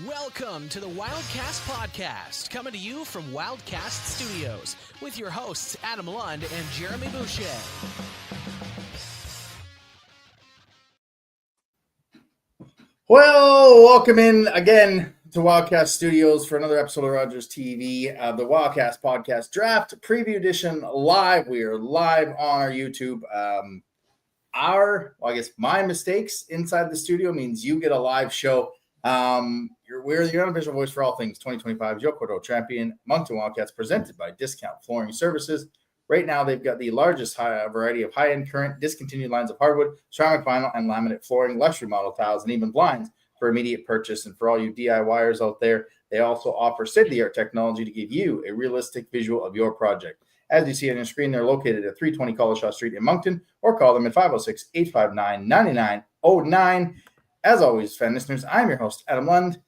Welcome to the Wildcast podcast, coming to you from Wildcast Studios with your hosts Adam Lund and Jeremy Boucher. Well, welcome in again to Wildcast Studios for another episode of Rogers TV, the Wildcast Podcast Draft Preview Edition live. We are live on our YouTube. My mistakes inside the studio means you get a live show. We're your unofficial voice for all things 2025 Joe Cordell Champion Moncton Wildcats, presented by Discount Flooring Services. Right now, they've got the largest variety of high-end current discontinued lines of hardwood, ceramic vinyl, and laminate flooring, luxury model tiles, and even blinds for immediate purchase. And for all you DIYers out there, they also offer state-of-the-art technology to give you a realistic visual of your project. As you see on your screen, they're located at 320 Collishaw Street in Moncton, or call them at 506-859-9909. As always, fan listeners, I'm your host, Adam Lund,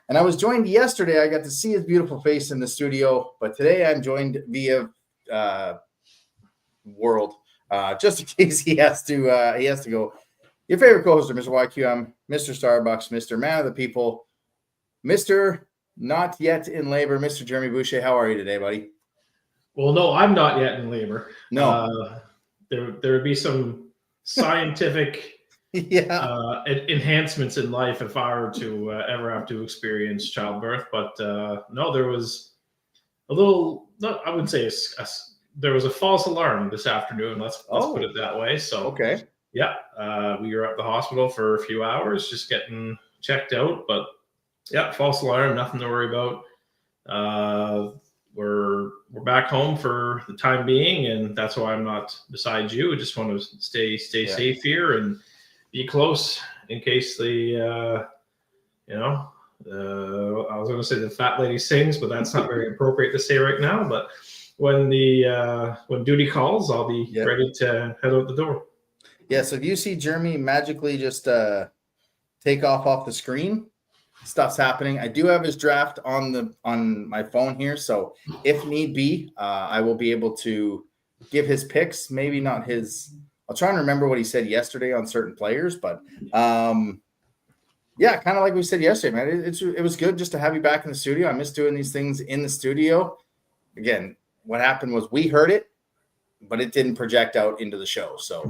and I was joined yesterday. I got to see his beautiful face in the studio, but today I'm joined via world, just in case he has to go. Your favorite co-host, Mr. YQM, Mr. Starbucks, Mr. Man of the People, Mr. Not Yet in Labor, Mr. Jeremy Boucher. How are you today, buddy? Well, no, I'm not yet in labor. No. There would be some scientific enhancements in life if I were to ever have to experience childbirth. But no, there was a little, I wouldn't say there was a false alarm this afternoon. Let's put it that way. So, okay. Yeah, we were at the hospital for a few hours just getting checked out. But yeah, false alarm, nothing to worry about. We're back home for the time being, and that's why I'm not beside you. I just want to stay safe here and be close in case I was going to say the fat lady sings, but that's not very appropriate to say right now. But when duty calls, I'll be ready to head out the door. Yeah. So if you see Jeremy magically just take off the screen, stuff's happening. I do have his draft on my phone here, so if need be, I will be able to give his picks. Maybe not his. I'll try and remember what he said yesterday on certain players, but kind of like we said yesterday, man. It was good just to have you back in the studio. I miss doing these things in the studio. Again, what happened was we heard it, but it didn't project out into the show. So,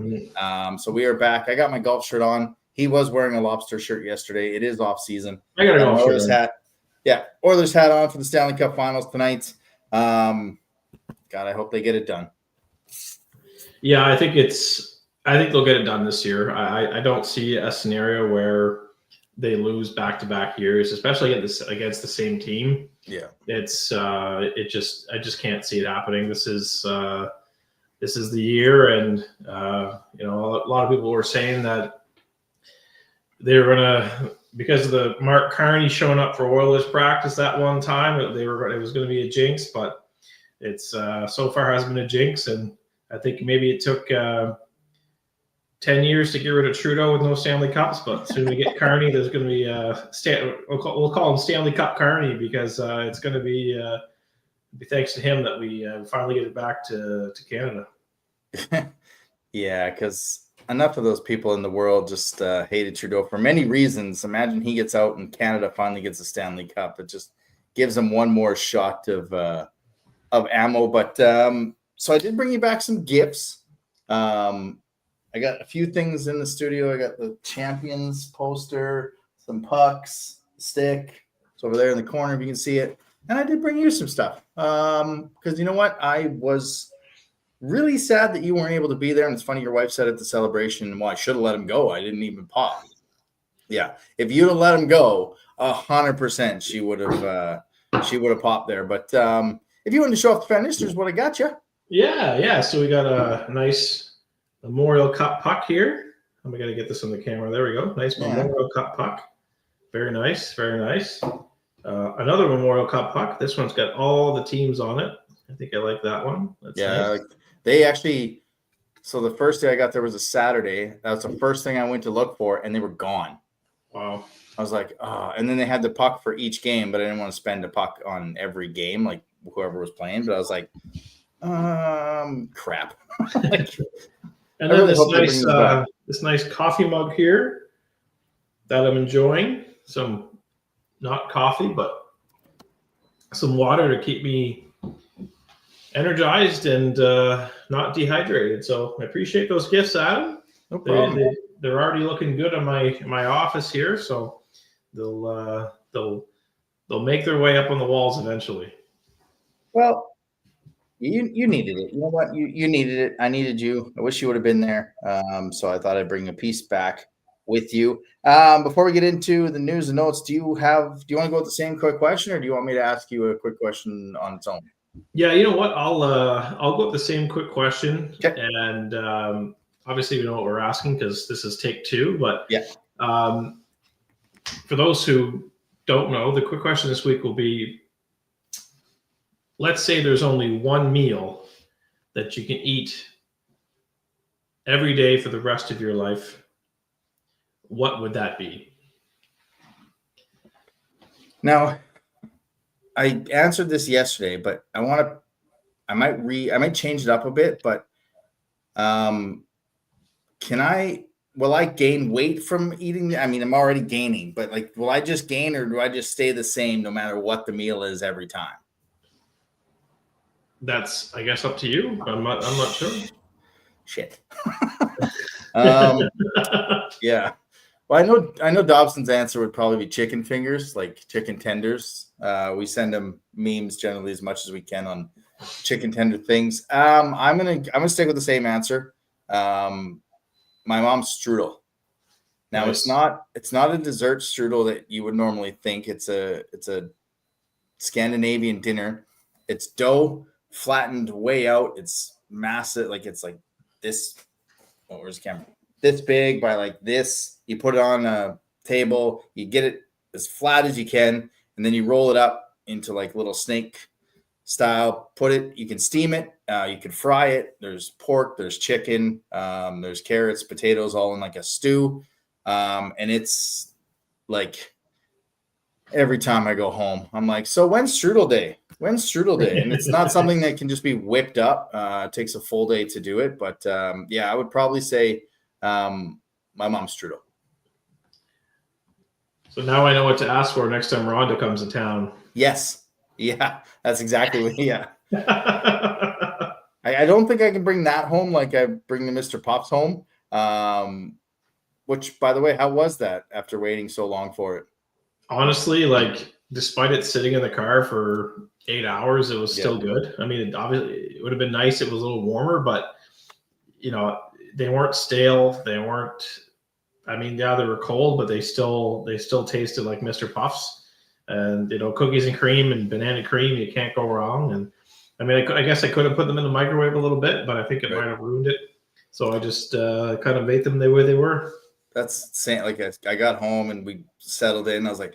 so we are back. I got my golf shirt on. He was wearing a lobster shirt yesterday. It is off season. I got an Oilers hat. Yeah, Oilers hat on for the Stanley Cup Finals tonight. God, I hope they get it done. Yeah, I think they'll get it done this year. I don't see a scenario where they lose back-to-back years, especially against the same team. Yeah, I just can't see it happening. This is the year, and a lot of people were saying that they were gonna, because of the Mark Carney showing up for Oilers practice that one time, it was going to be a jinx, but it's so far hasn't been a jinx, and I think maybe it took 10 years to get rid of Trudeau with no Stanley Cups, but soon we get Carney, there's going to be we'll call him Stanley Cup Carney, because it's going to be thanks to him that we finally get it back to Canada. Yeah, because enough of those people in the world just hated Trudeau for many reasons. Imagine he gets out and Canada finally gets a Stanley Cup. It just gives them one more shot of ammo. But so I did bring you back some gifts. I got a few things in the studio. I got the Champions poster, some pucks, stick. It's over there in the corner if you can see it. And I did bring you some stuff because you know what? I was really sad that you weren't able to be there. And it's funny, your wife said at the celebration, well, I should have let him go. I didn't even pop. Yeah. If you'd have let him go, 100% she would have popped there. But if you want to show off the fan listeners what I got you. Yeah. So we got a nice Memorial Cup puck here. I'm going to get this on the camera. There we go. Nice Memorial Cup puck. Very nice. Very nice. Another Memorial Cup puck. This one's got all the teams on it. I think I like that one. That's nice. They actually, so the first day I got there was a Saturday. That was the first thing I went to look for, and they were gone. Wow. I was like, and then they had the puck for each game, but I didn't want to spend a puck on every game, like whoever was playing. But I was like, crap. And then this nice coffee mug here that I'm enjoying. Some not coffee, but some water to keep me energized and not dehydrated. So I appreciate those gifts, Adam. No problem. They're already looking good on my office here, so they'll make their way up on the walls eventually. Well, you needed it. You know what? You needed it. I needed you. I wish you would have been there. So I thought I'd bring a piece back with you. Before we get into the news and notes, do you want to go with the same quick question, or do you want me to ask you a quick question on its own? Yeah, you know what? I'll go with the same quick question. Okay. And obviously we know what we're asking because this is take 2. But yeah, for those who don't know, the quick question this week will be: let's say there's only one meal that you can eat every day for the rest of your life. What would that be? Now, I answered this yesterday, but I might change it up a bit, but will I gain weight from eating? I mean, I'm already gaining, but like, will I just gain, or do I just stay the same no matter what the meal is every time? That's, I guess, up to you. I'm not sure. Shit. Yeah. Well, I know Dobson's answer would probably be chicken fingers, like chicken tenders. We send him memes generally as much as we can on chicken tender things. I'm gonna stick with the same answer. My mom's strudel. Now, nice. it's not a dessert strudel that you would normally think. It's a Scandinavian dinner. It's dough flattened way out. It's massive, like it's like this. Oh, where's the camera? This big by like this. You put it on a table. You get it as flat as you can, and then you roll it up into like little snake style. You can steam it. You can fry it. There's pork. There's chicken. There's carrots, potatoes, all in like a stew. And it's like every time I go home, I'm like, so when's strudel day? When's strudel day? And it's not something that can just be whipped up. It takes a full day to do it. But yeah, I would probably say my mom's strudel. So now I know what to ask for next time Rhonda comes to town. Yes. Yeah, that's exactly what, yeah. I don't think I can bring that home like I bring the Mr. Pops home. Which, by the way, how was that after waiting so long for it? Honestly, like, despite it sitting in the car for 8 hours, it was still good. I mean, it would have been nice if it was a little warmer, but, you know, they weren't stale. They weren't, I mean, yeah, they were cold, but they still tasted like Mr. Puffs. And, you know, cookies and cream and banana cream, you can't go wrong. And I mean, I guess I could have put them in the microwave a little bit, but I think it might have ruined it. So I just kind of ate them the way they were. That's saying, like, I got home and we settled in. I was like,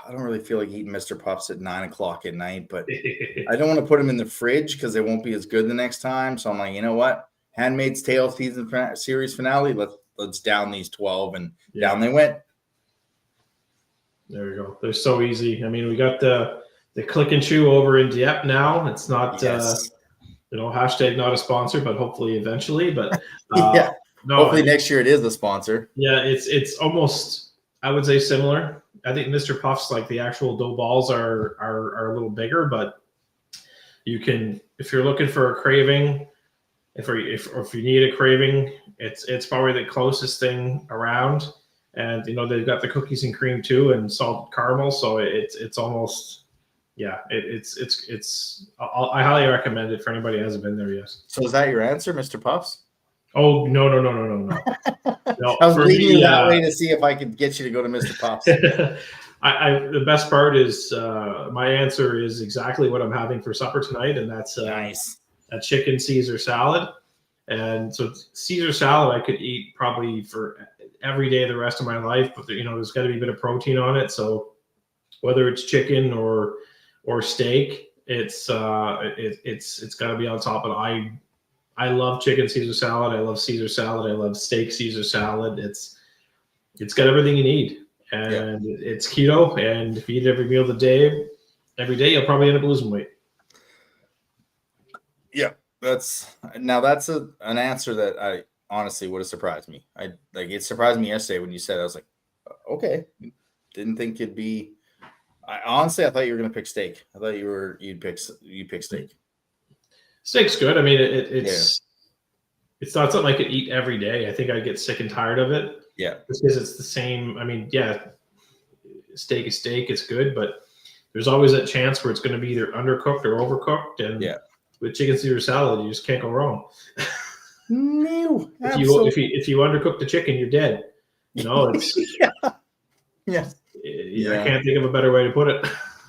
I don't really feel like eating Mr. Puffs at 9:00 at night, but I don't want to put them in the fridge because they won't be as good the next time. So I'm like, you know what? Handmaid's Tale series finale. Let's down these 12, and down they went. There we go. They're so easy. I mean, we got the click and chew over in Dieppe now. It's not, you know, hashtag not a sponsor, but hopefully eventually. But yeah, no, hopefully next year it is the sponsor. Yeah, it's almost, I would say, similar. I think Mr. Puffs, like the actual dough balls, are a little bigger, but you can, if you're looking for a craving, if you need a craving, it's probably the closest thing around. And, you know, they've got the cookies and cream too, and salted caramel. So it's almost, yeah, I highly recommend it for anybody who hasn't been there yet. So is that your answer, Mr. Puffs? Oh, no. No, I was leading you that way to see if I could get you to go to Mr. Puffs. The best part is my answer is exactly what I'm having for supper tonight, and that's nice. A chicken Caesar salad. And so Caesar salad I could eat probably for every day the rest of my life, but you know, there's got to be a bit of protein on it. So whether it's chicken or steak, it's got to be on top of it. I love chicken Caesar salad. I love Caesar salad. I love steak Caesar salad. It's got everything you need, and it's keto. And if you eat every meal of the day, every day, you'll probably end up losing weight. Yeah, that's an answer that I honestly would have surprised me. It surprised me yesterday when you said it. I was like, okay, didn't think it'd be Honestly, I thought you were going to pick steak. I thought you'd pick steak. Steak's good. I mean, it's not something I could eat every day. I think I'd get sick and tired of it. Yeah. Because it's the same. I mean, yeah, steak is steak. It's good, but there's always that chance where it's going to be either undercooked or overcooked. And with chicken Caesar salad, you just can't go wrong. No, if you undercook the chicken, you're dead. You know, it's yes. I can't think of a better way to put it.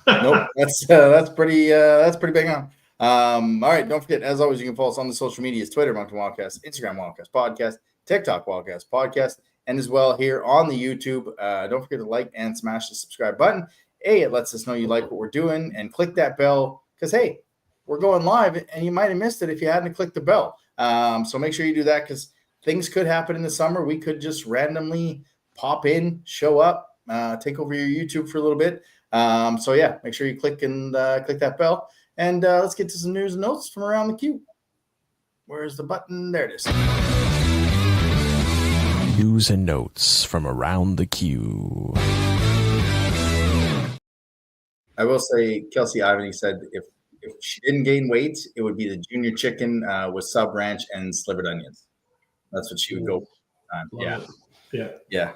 Nope, that's pretty big on. All right, don't forget, as always, you can follow us on the social medias: Twitter, Moncton Wildcast, Instagram, Wildcast Podcast, TikTok, Wildcast Podcast, and as well here on the YouTube. Don't forget to like and smash the subscribe button. It lets us know you like what we're doing, and click that bell because, hey, we're going live, and you might have missed it if you hadn't clicked the bell. So make sure you do that because things could happen in the summer. We could just randomly pop in, show up, take over your YouTube for a little bit. So yeah, make sure you click that bell. And let's get to some news and notes from around the queue. Where's the button? There it is. News and notes from around the queue. I will say, Kelsey Ivany said if she didn't gain weight, it would be the junior chicken with sub ranch and slivered onions. That's what she would go for. Yeah.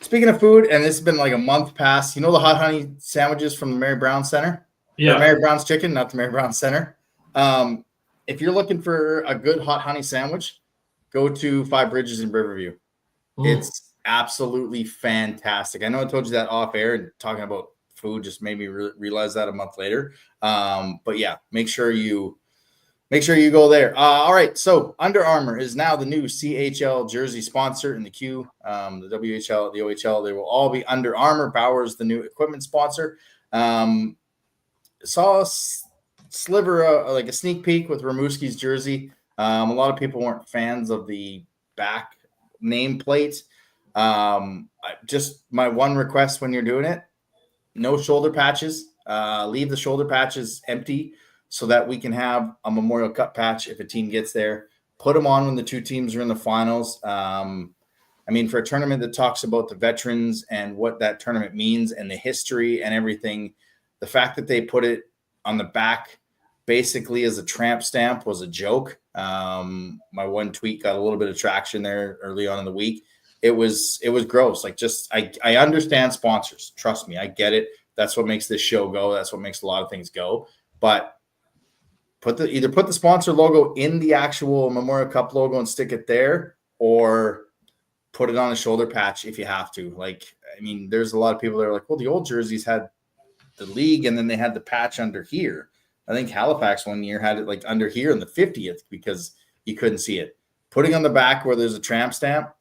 Speaking of food, and this has been like a month past, you know the hot honey sandwiches from the Mary Brown Center? Yeah. Mary Brown's Chicken, not the Mary Brown Center. If you're looking for a good hot honey sandwich, go to Five Bridges in Riverview. It's absolutely fantastic. I know I told you that off air, and talking about food just made me realize that a month later. But yeah, make sure you go there. All right. So Under Armour is now the new CHL jersey sponsor in the queue. The WHL, the OHL, they will all be Under Armour. Bauer's the new equipment sponsor. Saw a sliver, like a sneak peek with Rimouski's jersey. A lot of people weren't fans of the back nameplate. Just my one request when you're doing it, no shoulder patches. Leave the shoulder patches empty so that we can have a Memorial Cup patch if a team gets there. Put them on when the two teams are in the finals. I mean, for a tournament that talks about the veterans and what that tournament means and the history and everything, the fact that they put it on the back basically as a tramp stamp was a joke. My one tweet got a little bit of traction there early on in the week. It was gross. Like, just I understand sponsors. Trust me, I get it. That's what makes this show go. That's what makes a lot of things go. But either put the sponsor logo in the actual Memorial Cup logo and stick it there, or put it on a shoulder patch if you have to. Like, I mean, there's a lot of people that are like, well, the old jerseys had the league and then they had the patch under here. I think Halifax one year had it like under here in the 50th because you couldn't see it. Putting on the back where there's a tramp stamp,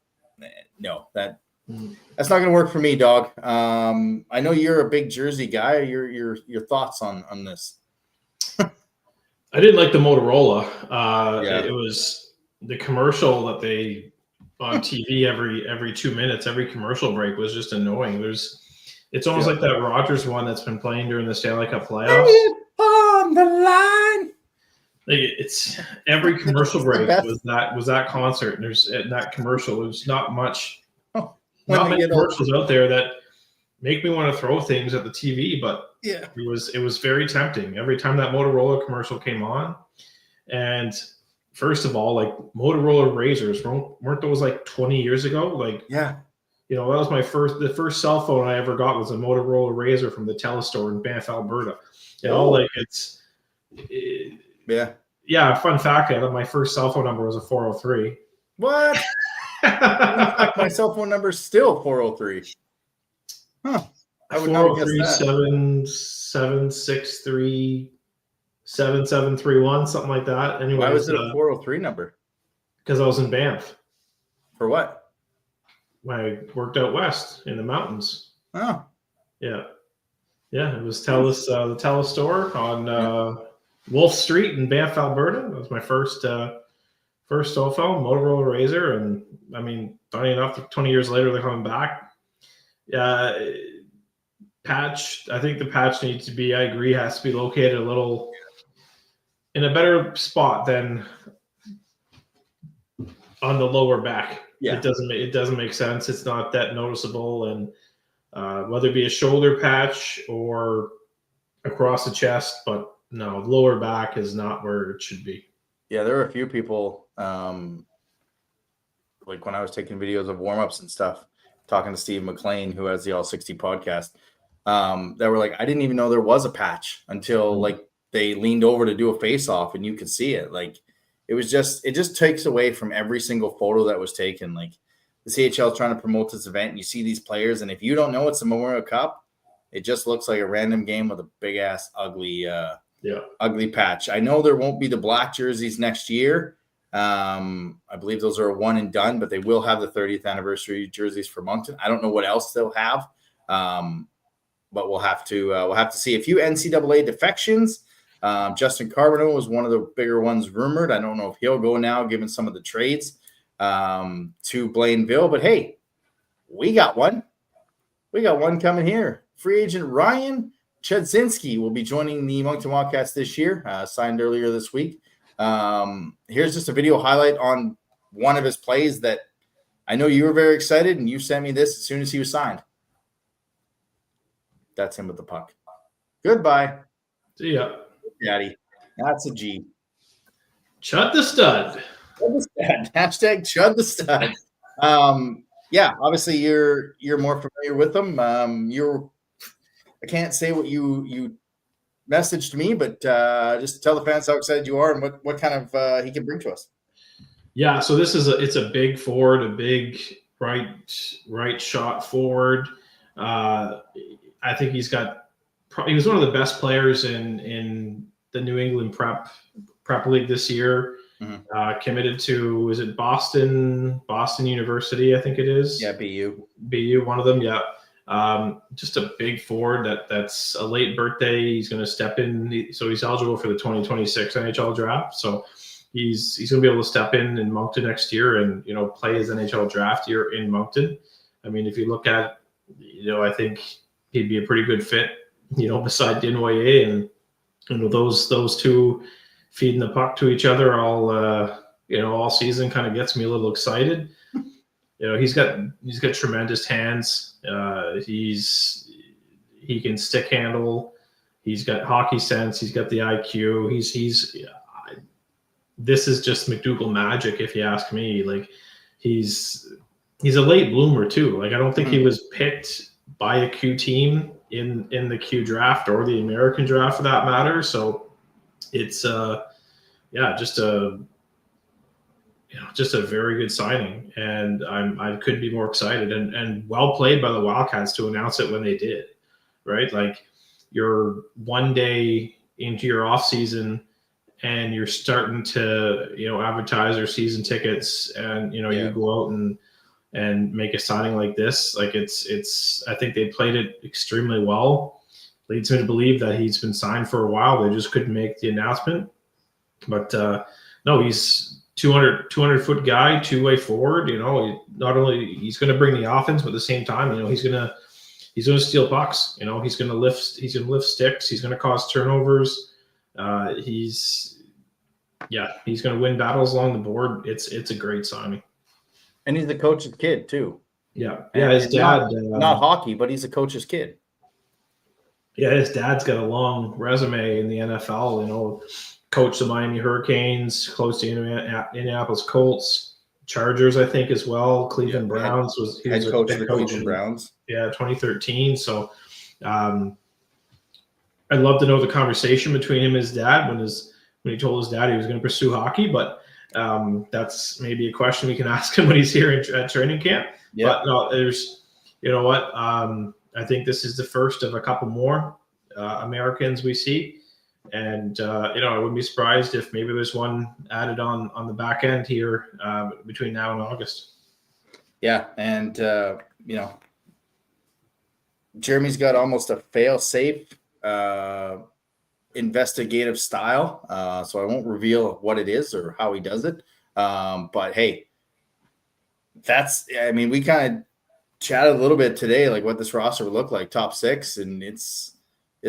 no, that's not going to work for me, dog. I know you're a big jersey guy. Your thoughts on this? I didn't like the Motorola. It was the commercial that they on TV every 2 minutes, every commercial break was just annoying. It's almost like that Rogers one that's been playing during the Stanley Cup playoffs. On the line. Like, it's every commercial break was that concert. And there's that commercial. There's not much. Not many commercials out there that make me want to throw things at the TV, but it was very tempting every time that Motorola commercial came on. And first of all, like, Motorola razors weren't those like 20 years ago? Like, you know, that was the first cell phone I ever got was a Motorola Razr from the Telestore in Banff, Alberta. You know, like fun fact, my first cell phone number was a 403. What? My cell phone number is still 403. Huh. I would not guess that. 763-7731, something like that. Anyway, why was it a 403 number? Because I was in Banff. For what? I worked out west in the mountains. Oh. Yeah. Yeah, it was the Telestore on Wolf Street in Banff, Alberta. That was my first cell phone, Motorola Razr. And I mean, funny enough, 20 years later, they're coming back. Patch, I think the patch needs to be, I agree, has to be located a little in a better spot than on the lower back. Yeah. It doesn't make sense. It's not that noticeable. And whether it be a shoulder patch or across the chest, but no, lower back is not where it should be. Yeah, there are a few people, like when I was taking videos of warm-ups and stuff, talking to Steve McLean, who has the All 60 podcast, that were like, I didn't even know there was a patch until like they leaned over to do a face-off and you could see it. Like it just takes away from every single photo that was taken. Like the CHL is trying to promote this event and you see these players, and if you don't know it's the Memorial Cup, it just looks like a random game with a big ass ugly patch. I know there won't be the black jerseys next year. I believe those are a one and done, but they will have the 30th anniversary jerseys for Moncton. I don't know what else they'll have, but we'll have to see. A few NCAA defections. Justin Carbonell was one of the bigger ones rumored. I don't know if he'll go now, given some of the trades to Blainville. But hey, we got one. We got one coming here. Free agent Ryan Chudzinski will be joining the Moncton Wildcats this year, signed earlier this week. Here's just a video highlight on one of his plays that I know you were very excited, and you sent me this as soon as he was signed. That's him with the puck. Goodbye. See ya. Daddy. That's a G. Chud the stud. Chud the stud. Hashtag Chud the stud. Yeah, obviously you're more familiar with them. I can't say what you messaged me, but just tell the fans how excited you are and what kind of he can bring to us. Yeah, so it's a big forward, a big right shot forward. I think he was one of the best players in the New England prep league this year. Mm-hmm. Committed to, is it Boston University, I think it is. Yeah, BU, one of them. Yeah. Just a big forward that's a late birthday. He's going to step in. So he's eligible for the 2026 NHL draft. So he's going to be able to step in Moncton next year and, play his NHL draft year in Moncton. I mean, if you look at, I think he'd be a pretty good fit, beside Dinwiddie, and, those two feeding the puck to each other all season kind of gets me a little excited. He's got tremendous hands. He can stick handle. He's got hockey sense. He's got the IQ. This is just McDougall magic, if you ask me. Like he's a late bloomer too. Like I don't think he was picked by a Q team in the Q draft or the American draft for that matter. So it's just a very good signing, and I couldn't be more excited, and well played by the Wildcats to announce it when they did, right? Like you're one day into your off season and you're starting to, advertise your season tickets, and, you go out and make a signing like this. Like I think they played it extremely well. Leads me to believe that he's been signed for a while. They just couldn't make the announcement, but no, he's 200-foot guy, two-way forward. Not only he's going to bring the offense, but at the same time, he's going to steal pucks. He's going to lift sticks. He's going to cause turnovers. He's going to win battles along the board. It's a great signing. And he's the coach's kid too. Yeah. His dad, not hockey, but he's a coach's kid. Yeah, his dad's got a long resume in the NFL. Coached the Miami Hurricanes, close to Indianapolis Colts, Chargers, I think, as well. Cleveland Browns was head coach of the Cleveland Browns. Yeah, 2013. So I'd love to know the conversation between him and his dad when he told his dad he was going to pursue hockey. But that's maybe a question we can ask him when he's here at training camp. Yeah. But no, there's, I think this is the first of a couple more Americans we see. And, I wouldn't be surprised if maybe there's one added on the back end here between now and August. Yeah. And, Jeremy's got almost a fail-safe investigative style. So I won't reveal what it is or how he does it. But, hey, we kind of chatted a little bit today, like what this roster would look like, top six, and it's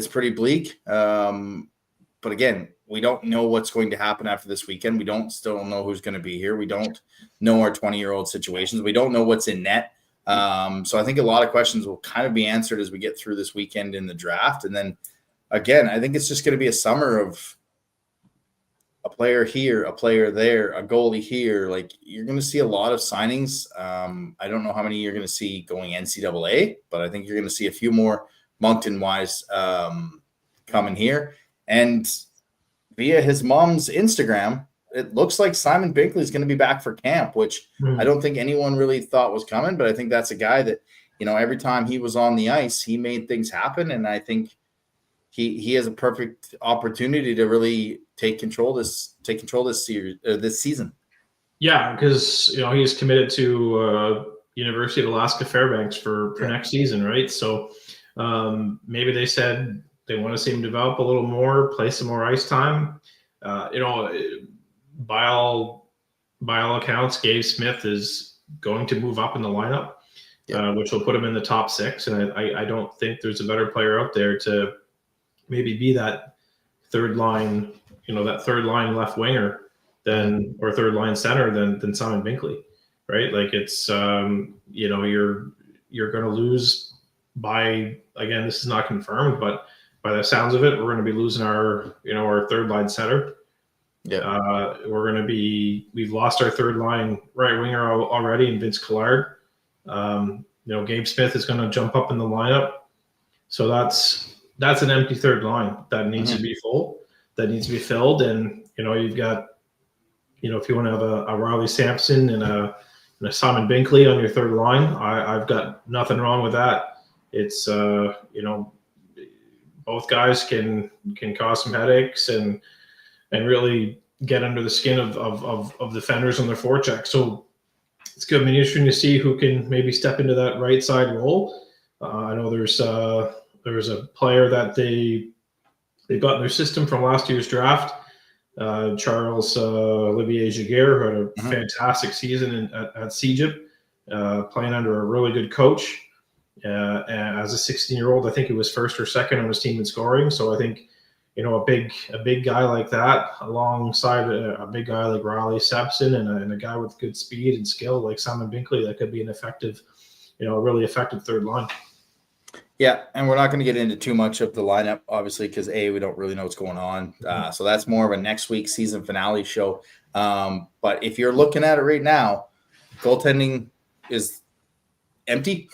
pretty bleak. But again, we don't know what's going to happen after this weekend. We still don't know who's going to be here. We don't know our 20-year-old situations. We don't know what's in net. So I think a lot of questions will kind of be answered as we get through this weekend in the draft. And then again, I think it's just going to be a summer of a player here, a player there, a goalie here. Like, you're going to see a lot of signings. I don't know how many you're going to see going NCAA, but I think you're going to see a few more Moncton-wise coming here. And via his mom's Instagram, it looks like Simon Binkley is going to be back for camp, which I don't think anyone really thought was coming. But I think that's a guy that, every time he was on the ice, he made things happen. And I think he has a perfect opportunity to really take control this series, this season. Yeah, because he's committed to University of Alaska Fairbanks for next season, right? So maybe they said they want to see him develop a little more, play some more ice time. By all accounts, Gabe Smith is going to move up in the lineup, which will put him in the top 6. And I don't think there's a better player out there to maybe be that third line, that third line left winger or third line center than Simon Binkley, right? Like, it's you're going to lose by, again, this is not confirmed, but by the sounds of it, we're going to be losing our third line center. Yeah, we've lost our third line right winger already in Vince Collard. Gabe Smith is going to jump up in the lineup, so that's an empty third line that needs to be full, that needs to be filled. And you've got if you want to have a Riley Sampson and a Simon Binkley on your third line, I've got nothing wrong with that. It's both guys can cause some headaches and really get under the skin of defenders on their forecheck. So it's going to be interesting to see who can maybe step into that right side role. I know there's a player that they got in their system from last year's draft, Charles Olivier Giguère, who had a fantastic season at CEGIP, playing under a really good coach. As a 16-year-old, I think he was first or second on his team in scoring. So I think, a big guy like that alongside a big guy like Riley Sampson and a guy with good speed and skill like Simon Binkley, that could be an effective, really effective third line. Yeah, and we're not going to get into too much of the lineup, obviously, because we don't really know what's going on. So that's more of a next week season finale show. But if you're looking at it right now, goaltending is empty.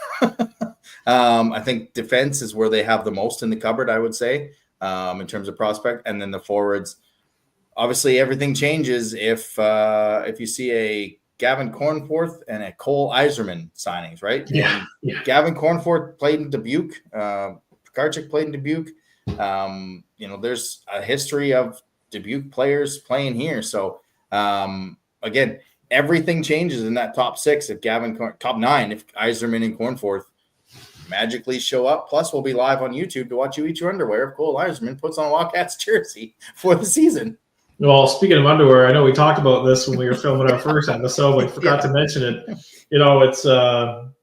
I think defense is where they have the most in the cupboard, I would say, in terms of prospect. And then the forwards, obviously everything changes if you see a Gavin Cornforth and a Cole Iserman signings, right? Yeah. Gavin Cornforth played in Dubuque. Pekarchik played in Dubuque. There's a history of Dubuque players playing here. So, again, everything changes in that top 6 if top 9 if Iserman and Cornforth magically show up. Plus, we'll be live on YouTube to watch you eat your underwear if Cole Iserman puts on a Wildcats jersey for the season. Well, speaking of underwear, I know we talked about this when we were filming our first episode, but I forgot to mention it. It's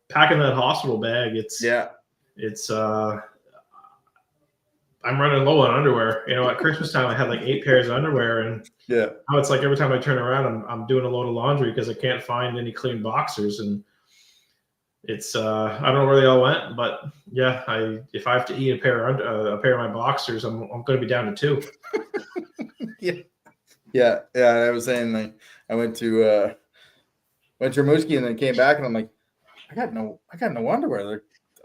packing that hospital bag. I'm running low on underwear. At Christmas time, I had like 8 pairs of underwear, and now it's like every time I turn around, I'm doing a load of laundry because I can't find any clean boxers, and it's I don't know where they all went, but yeah, if I have to eat a pair of my boxers, I'm going to be down to 2. Yeah. I was saying, like, I went to Rimouski and then came back, and I'm like, I got no underwear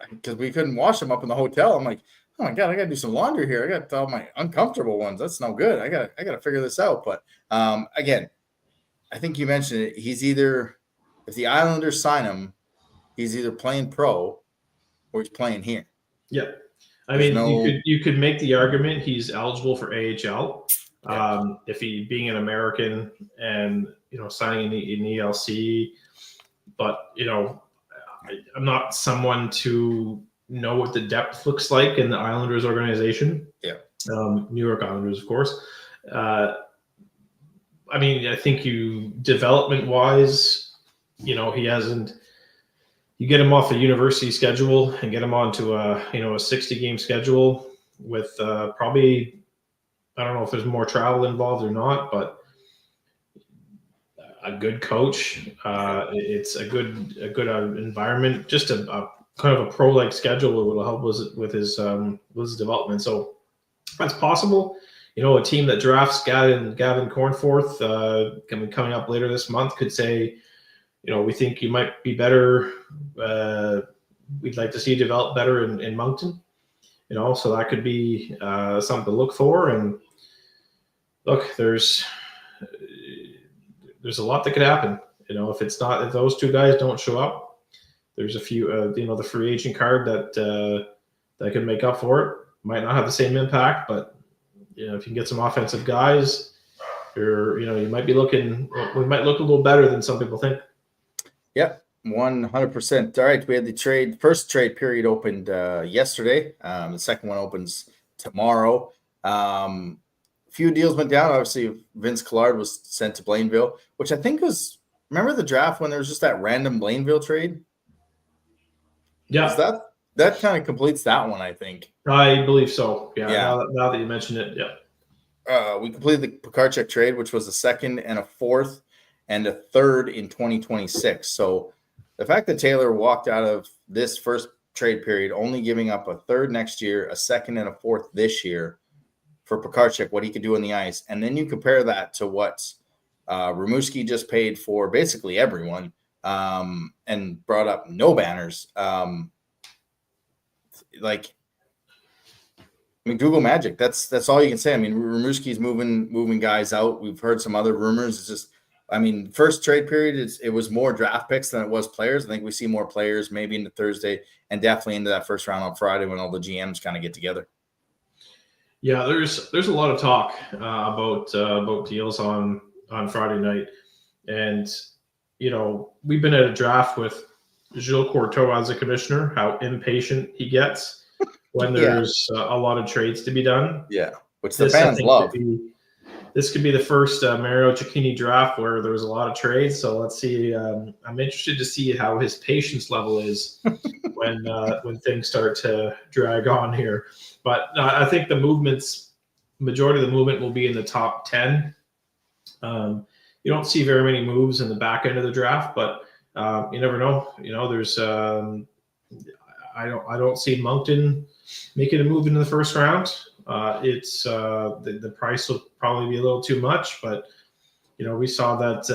because we couldn't wash them up in the hotel. I'm like, oh my God, I got to do some laundry here. I got all my uncomfortable ones. That's no good. I got to figure this out. But again, I think you mentioned it. He's either, if the Islanders sign him, he's either playing pro or he's playing here. Yeah. I mean, you could make the argument he's eligible for AHL. If he being an American and signing an ELC, but I'm not someone to know what the depth looks like in the Islanders organization. Yeah, New York Islanders, of course. I think development wise, he hasn't. You get him off a university schedule and get him onto a 60-game schedule with probably. I don't know if there's more travel involved or not, but a good coach. It's a good environment. Just a kind of a pro-like schedule will help with his development. So that's possible. A team that drafts Gavin Cornforth coming up later this month could say, we think you might be better. We'd like to see you develop better in Moncton. So that could be something to look for. And look, there's a lot that could happen. If those two guys don't show up, there's a few, the free agent card that could make up for it. Might not have the same impact, but if you can get some offensive guys, you might be looking. We might look a little better than some people think. Yep, 100%. All right, we had the first trade period opened yesterday. The second one opens tomorrow. Few deals went down. Obviously, Vince Collard was sent to Blainville, which I think was, remember the draft when there was just that random Blainville trade? Yeah. That kind of completes that one, I think. I believe so. Yeah. Now that you mention it, yeah. We completed the Pekarchek trade, which was a second and a fourth and a third in 2026. So the fact that Taylor walked out of this first trade period only giving up a third next year, a second and a fourth this year for Pekarchek, what he could do on the ice, and then you compare that to what Rimouski just paid for basically everyone and brought up no banners. Google Magic. That's all you can say. Rimouski's moving guys out. We've heard some other rumors. It's just, first trade period, it was more draft picks than it was players. I think we see more players maybe into Thursday and definitely into that first round on Friday when all the GMs kind of get together. Yeah, there's a lot of talk about deals on Friday night, and we've been at a draft with Gilles Courteau as a commissioner. How impatient he gets when there's a lot of trades to be done. Yeah, which the fans love. This could be the first Mario Cecchini draft where there was a lot of trades. So let's see. I'm interested to see how his patience level is when things start to drag on here. But I think majority of the movement will be in the top 10. You don't see very many moves in the back end of the draft, but you never know. There's I don't see Moncton making a move into the first round. It's the price will probably be a little too much, but we saw that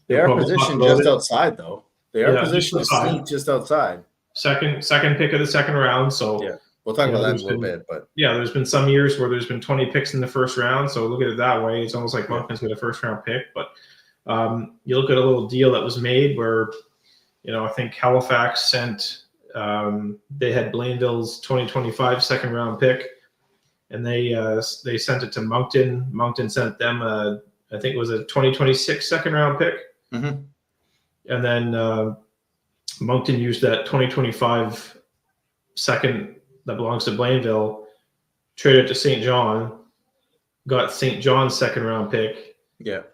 they are positioned just outside, though. They are positioned just outside. Second pick of the second round. So yeah, we'll talk about that in a little bit. But yeah, there's been some years where there's been 20 picks in the first round. So look at it that way. It's almost like Moncton's got a first round pick. But you look at a little deal that was made where I think Halifax sent. They had Blainville's 2025 second round pick, and they sent it to Moncton. Moncton sent them I think it was a 2026 second round pick, and then Moncton used that 2025 second that belongs to Blainville, traded to St. John, got St. John's second round pick,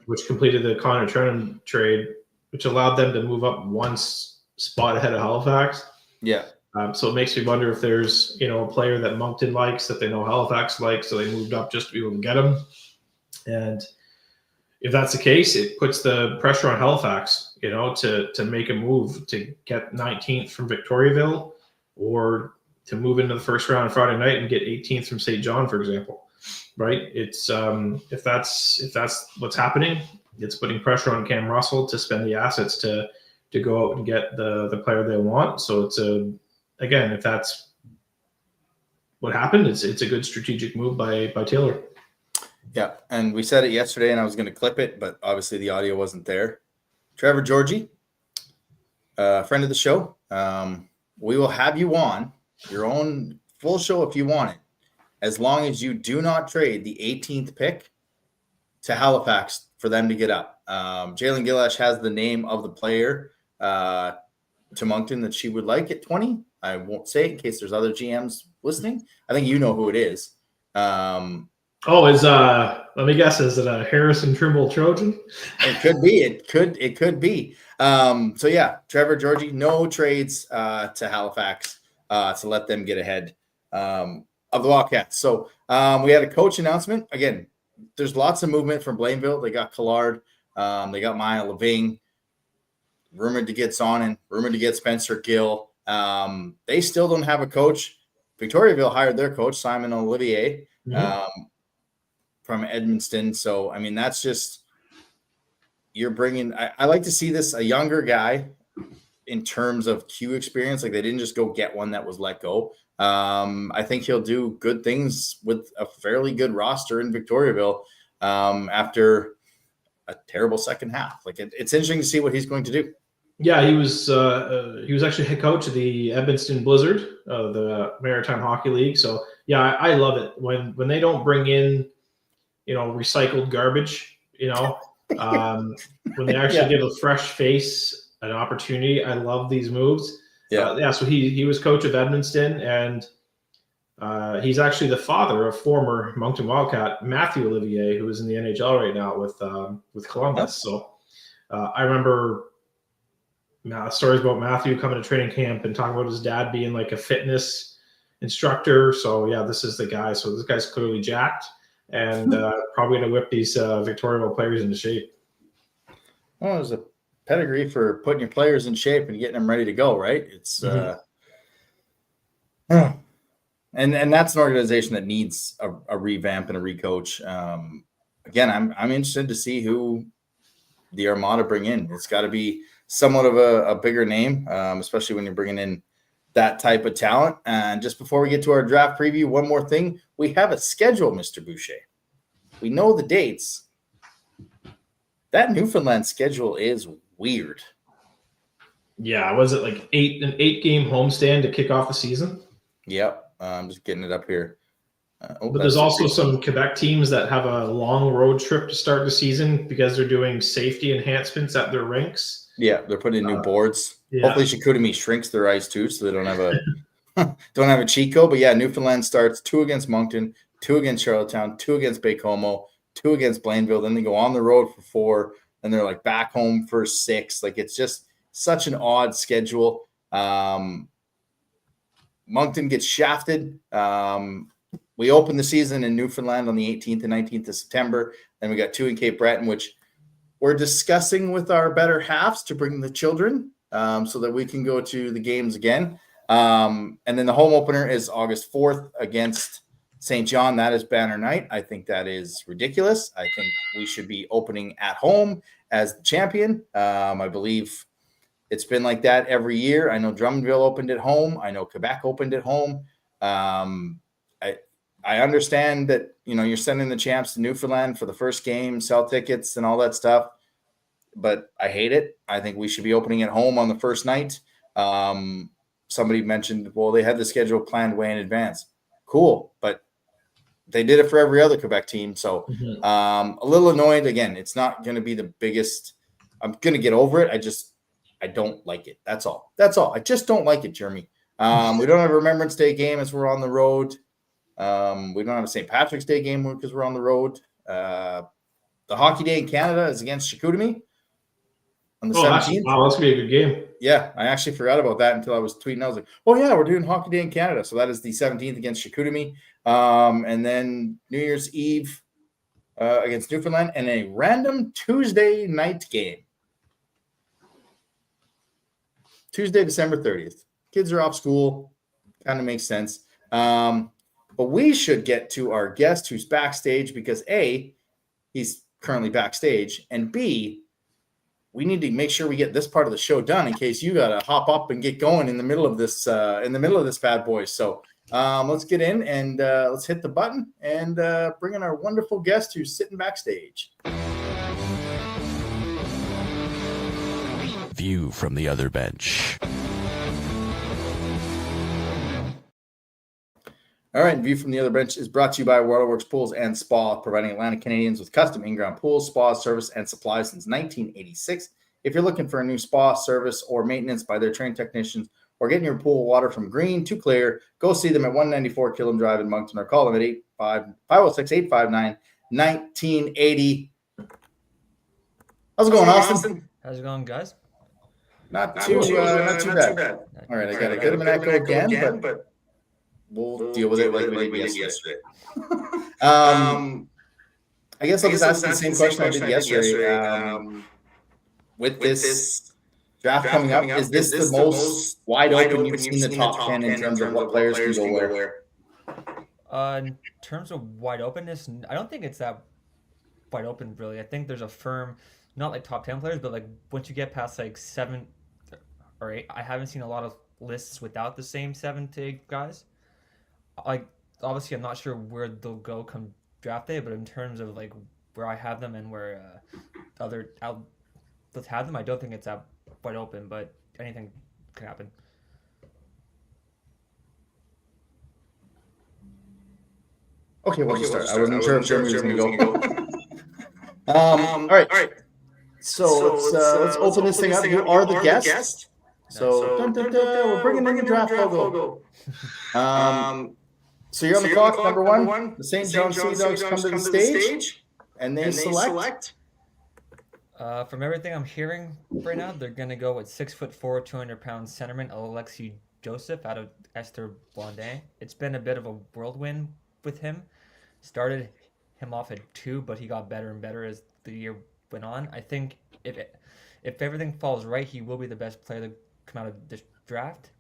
which completed the Connor Trennan trade, which allowed them to move up one spot ahead of Halifax. Yeah. So it makes me wonder if there's, a player that Moncton likes that they know Halifax likes, so they moved up just to be able to get him. And if that's the case, it puts the pressure on Halifax, to make a move to get 19th from Victoriaville or to move into the first round on Friday night and get 18th from St. John, for example. Right? It's if that's what's happening, it's putting pressure on Cam Russell to spend the assets to go out and get the player they want. So it's again, if that's what happened, it's a good strategic move by Taylor. Yeah, and we said it yesterday, and I was going to clip it, but obviously the audio wasn't there. Trevor Georgie, friend of the show, we will have you on your own full show if you want it, as long as you do not trade the 18th pick to Halifax for them to get up. Jalen Gillash has the name of the player to Moncton that she would like at 20. I won't say it in case there's other GMs listening. I think you know who it is. Let me guess, is it a Harrison Trimble Trojan? It could be. It could be. So yeah, Trevor Georgie, no trades to Halifax to let them get ahead of the Wildcats. So we had a coach announcement. Again, there's lots of movement from Blainville. They got Collard. They got Maya Leving, rumored to get Sonnen, rumored to get Spencer Gill. They still don't have a coach. Victoriaville hired their coach, Simon Olivier, from Edmundston. So, I mean, that's just you're bringing. I like to see this a younger guy in terms of Q experience. Like they didn't just go get one that was let go. I think he'll do good things with a fairly good roster in Victoriaville after a terrible second half. Like it's interesting to see what he's going to do. Yeah, he was actually head coach of the Edmundston Blizzard, the Maritime Hockey League. So yeah, I love it when they don't bring in, recycled garbage. When they actually give a fresh face an opportunity. I love these moves. So he was coach of Edmundston, and he's actually the father of former Moncton Wildcat Matthew Olivier, who is in the NHL right now with Columbus. So I remember stories about Matthew coming to training camp and talking about his dad being like a fitness instructor. So yeah, this is the guy. So this guy's clearly jacked and probably going to whip these Victoriaville players into shape. Well, there's a pedigree for putting your players in shape and getting them ready to go, right? It's and that's an organization that needs a revamp and a recoach. Again, I'm interested to see who the Armada bring in. It's got to be somewhat of a bigger name, especially when you're bringing in that type of talent. And just before we get to our draft preview, one more thing. We have a schedule, Mr. Boucher. We know the dates. That Newfoundland schedule is weird. Yeah, was it like an 8-game homestand to kick off the season? Yep, I'm just getting it up here. But there's also some Quebec teams that have a long road trip to start the season because they're doing safety enhancements at their rinks. Yeah, they're putting in new boards. Yeah. Hopefully, Chicoutimi shrinks their ice too, so they don't have a cheat code. But yeah, Newfoundland starts 2 against Moncton, 2 against Charlottetown, 2 against Baie-Comeau, 2 against Blainville. Then they go on the road for 4, and they're like back home for 6. Like it's just such an odd schedule. Moncton gets shafted. We open the season in Newfoundland on the 18th and 19th of September. Then we got 2 in Cape Breton, which we're discussing with our better halves to bring the children so that we can go to the games again. And then the home opener is August 4th against St. John. That is banner night. I think that is ridiculous. I think we should be opening at home as the champion. I believe it's been like that every year. I know Drummondville opened at home. I know Quebec opened at home. I understand that, you're sending the champs to Newfoundland for the first game, sell tickets and all that stuff, but I hate it. I think we should be opening at home on the first night. Somebody mentioned, well, they had the schedule planned way in advance. Cool, but they did it for every other Quebec team. So a little annoyed. Again, it's not going to be the biggest. I'm going to get over it. I don't like it. That's all. I just don't like it, Jeremy. We don't have a Remembrance Day game as we're on the road. We don't have a St. Patrick's Day game because we're on the road. The Hockey Day in Canada is against Chicoutimi on the 17th. Wow, that's going to be a good game. Yeah, I actually forgot about that until I was tweeting. I was like, oh, yeah, we're doing Hockey Day in Canada. So that is the 17th against Chicoutimi. And then New Year's Eve against Newfoundland and a random Tuesday night game. Tuesday, December 30th. Kids are off school. Kind of makes sense. But we should get to our guest who's backstage because A, he's currently backstage, and B, we need to make sure we get this part of the show done in case you got to hop up and get going in the middle of this bad boy. So let's get in and let's hit the button and bring in our wonderful guest who's sitting backstage. View from the other bench. All right, View from the Other Bench is brought to you by Waterworks Pools and Spa, providing Atlantic Canadians with custom in-ground pools, spas, service, and supplies since 1986. If you're looking for a new spa service or maintenance by their trained technicians or getting your pool water from green to clear, go see them at 194 Killam Drive in Moncton or call them at 506-859-1980. How's it going, Austin? How's it going, guys? Not too bad. All right, I got to get him an echo again, but we'll deal with it like we did yesterday. I guess I'll just ask you the same question I did yesterday. With this draft coming up, is this the most wide open you've seen the top 10 in terms of what players can go where? In terms of wide openness, I don't think it's that wide open, really. I think there's a firm, not like top 10 players, but like once you get past like 7 or 8, I haven't seen a lot of lists without the same 7 to 8 guys. Like, obviously, I'm not sure where they'll go come draft day, but in terms of like where I have them and where other outlets have them, I don't think it's that wide open, but anything can happen. Okay, we'll start. I wasn't sure if Jeremy was going to go. All right. So let's open this thing up. You are the guest. So we're bringing in the draft logo. So you're on the clock, number one. The St. John Sea Dogs come to the stage, and they select. From everything I'm hearing right now, they're going to go with 6'4", 200-pound centerman Alexi Joseph out of Esther Blondet. It's been a bit of a whirlwind with him. Started him off at 2, but he got better and better as the year went on. I think if everything falls right, he will be the best player to come out of this draft.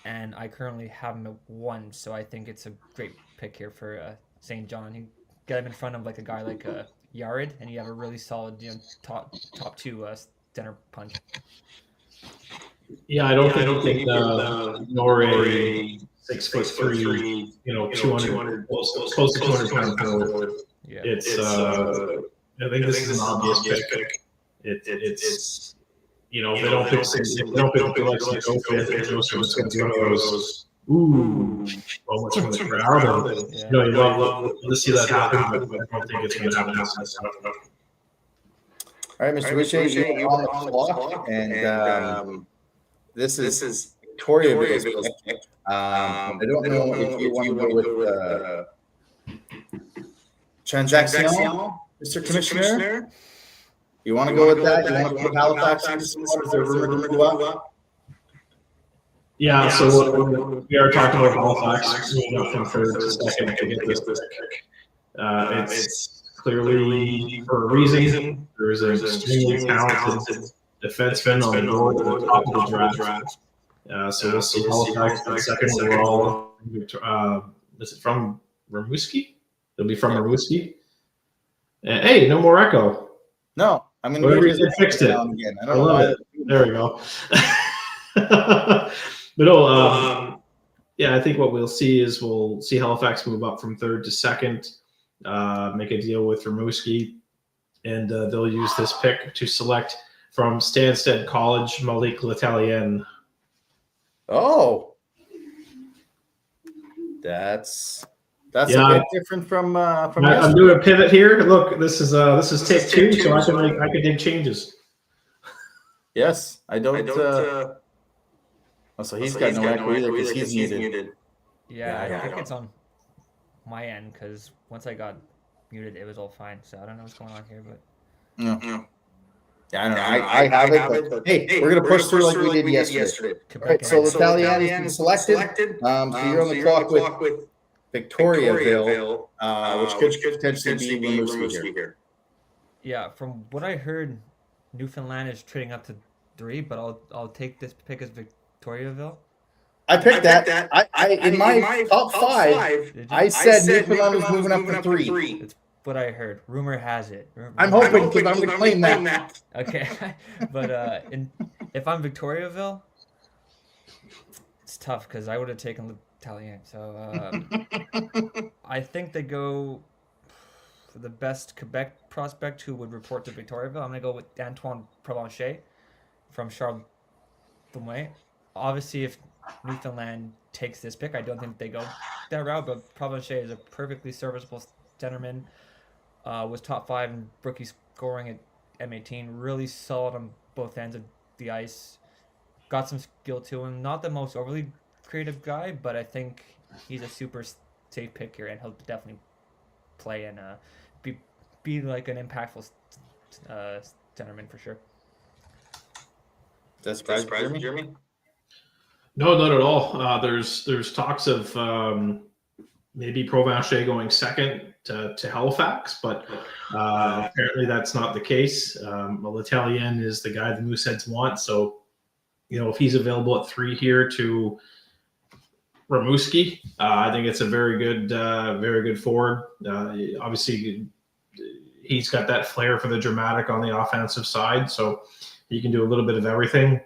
And I currently have him at 1, so I think it's a great pick here for St. John. You get him in front of like a guy like Yared, and you have a really solid, top 2 center punch. Yeah, I don't think nor a 6'3", 200, close to 200 pound forward. Yeah. It's I think this is an obvious pick. It's they don't pick Alexi Joseph. It's going to be one of those. Ooh, well, what's from the crowd? And, you love to see that happen, but I don't think it's going to happen. All right, Mr. Wishay, you're on the clock, and this is Victoriaville's pick. I don't know if you want to go with Transaction, Mr. Commissioner. You want to go with that? You want to put Halifax into some more? Is there room to move up? Yeah, so we are talking about Halifax moving up from third to second to get this pick. It's clearly for a reason. There is an extremely talented defenseman on the board at the top of the draft. So we'll see Halifax in second overall. Is it from Rimouski? It'll be from Rimouski. Hey, no more echo. No, I'm going to fixed it. Again. I love it. There we go. But no, I think what we'll see is we'll see Halifax move up from third to second, make a deal with Rimouski, and they'll use this pick to select from Stansted College, Malik L'Italien. Oh, that's a bit different from I'm doing a pivot here. Look, this is take 2, so I can dig changes. Yes, I don't. So he's got no echo either because he's muted. Yeah, I think it's on my end because once I got muted, it was all fine. So I don't know what's going on here, but yeah, I don't know. I have it, but hey, we're gonna push through like we did yesterday. All right, so L'Italien has been selected. So you're on the clock with Victoriaville, which could potentially be Rimouski here. Yeah, from what I heard, Newfoundland is trading up to 3, but I'll take this pick as Victoriaville. I picked that. I in my top 5, I said Newfoundland was moving up to 3. It's what I heard. Rumor has it. I'm hoping because I'm going to claim that. Okay, but if I'm Victoriaville, it's tough because I would have taken L'Italien. So I think they go for the best Quebec prospect who would report to Victoriaville. I'm going to go with Antoine Provencher from Charles-Dumais. Obviously, if Newfoundland takes this pick, I don't think they go that route, but Provencher is a perfectly serviceable centerman. Was top 5 in rookie scoring at M18. Really solid on both ends of the ice. Got some skill to him. Not the most overly creative guy, but I think he's a super safe pick here, and he'll definitely play and be like an impactful centerman for sure. Does that surprise you, Jeremy? No, not at all. There's talks of maybe Provencher going second to Halifax, but apparently that's not the case. L'Italien is the guy the Mooseheads want, so if he's available at 3 here to Rimouski, I think it's a very good forward. Obviously, he's got that flair for the dramatic on the offensive side, so he can do a little bit of everything.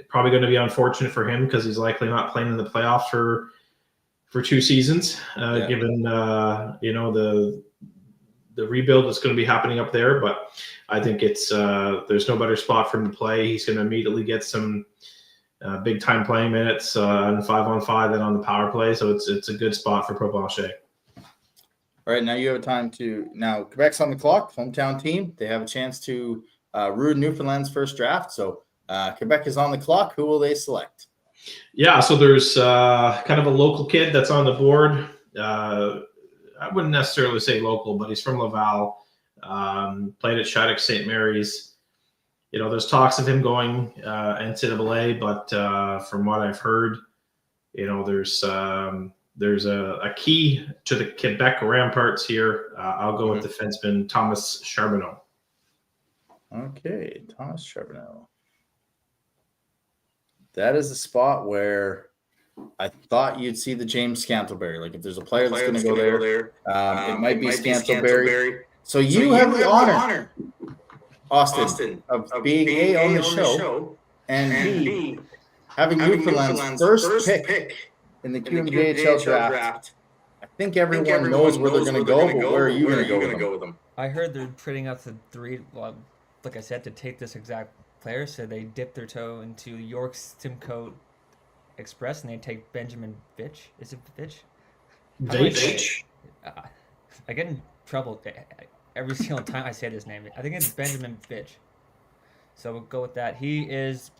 Probably going to be unfortunate for him because he's likely not playing in the playoffs for 2 seasons, given the rebuild that's going to be happening up there. But I think it's there's no better spot for him to play. He's going to immediately get some big time playing minutes on 5-on-5 and on the power play. So it's a good spot for Provencher. All right, now you have time to Quebec's on the clock, hometown team. They have a chance to ruin Newfoundland's first draft. So Quebec is on the clock. Who will they select? Yeah, so there's kind of a local kid that's on the board. I wouldn't necessarily say local, but he's from Laval. Played at Shattuck St. Mary's. There's talks of him going NCAA, but from what I've heard, there's a key to the Quebec Ramparts here. I'll go with defenseman Thomas Charbonneau. Okay, Thomas Charbonneau. That is a spot where I thought you'd see the James Scantlebury. Like if there's a player that's going to go there, it might be Scantlebury. So you have the honor, Austin, of being A, on the show, and B, having Newfoundland's first pick in the QMJHL draft. I think everyone knows where they're going to go, but where are you going to go with them? I heard they're trading up to 3, like I said, to take this exact player. So they dip their toe into York's Simcoe Express, and they take Benjamin Vitch. Is it Vitch? Vitch. I get in trouble every single time I say this name. I think it's Benjamin Vitch. So we'll go with that. He is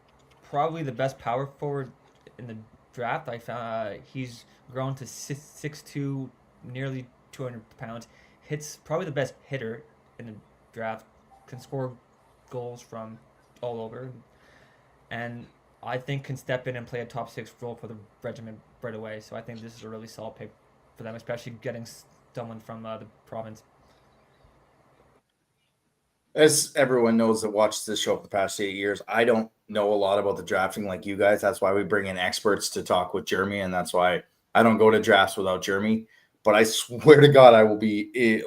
probably the best power forward in the draft. I found he's grown to 6'2", nearly 200 pounds. Hits probably the best hitter in the draft. Can score goals from all over, and I think can step in and play a top 6 role for the regiment right away. So I think this is a really solid pick for them, especially getting someone from the province. As everyone knows that watches this show for the past 8 years, I don't know a lot about the drafting like you guys. That's why we bring in experts to talk with Jeremy, and that's why I don't go to drafts without Jeremy. But I swear to God, I will be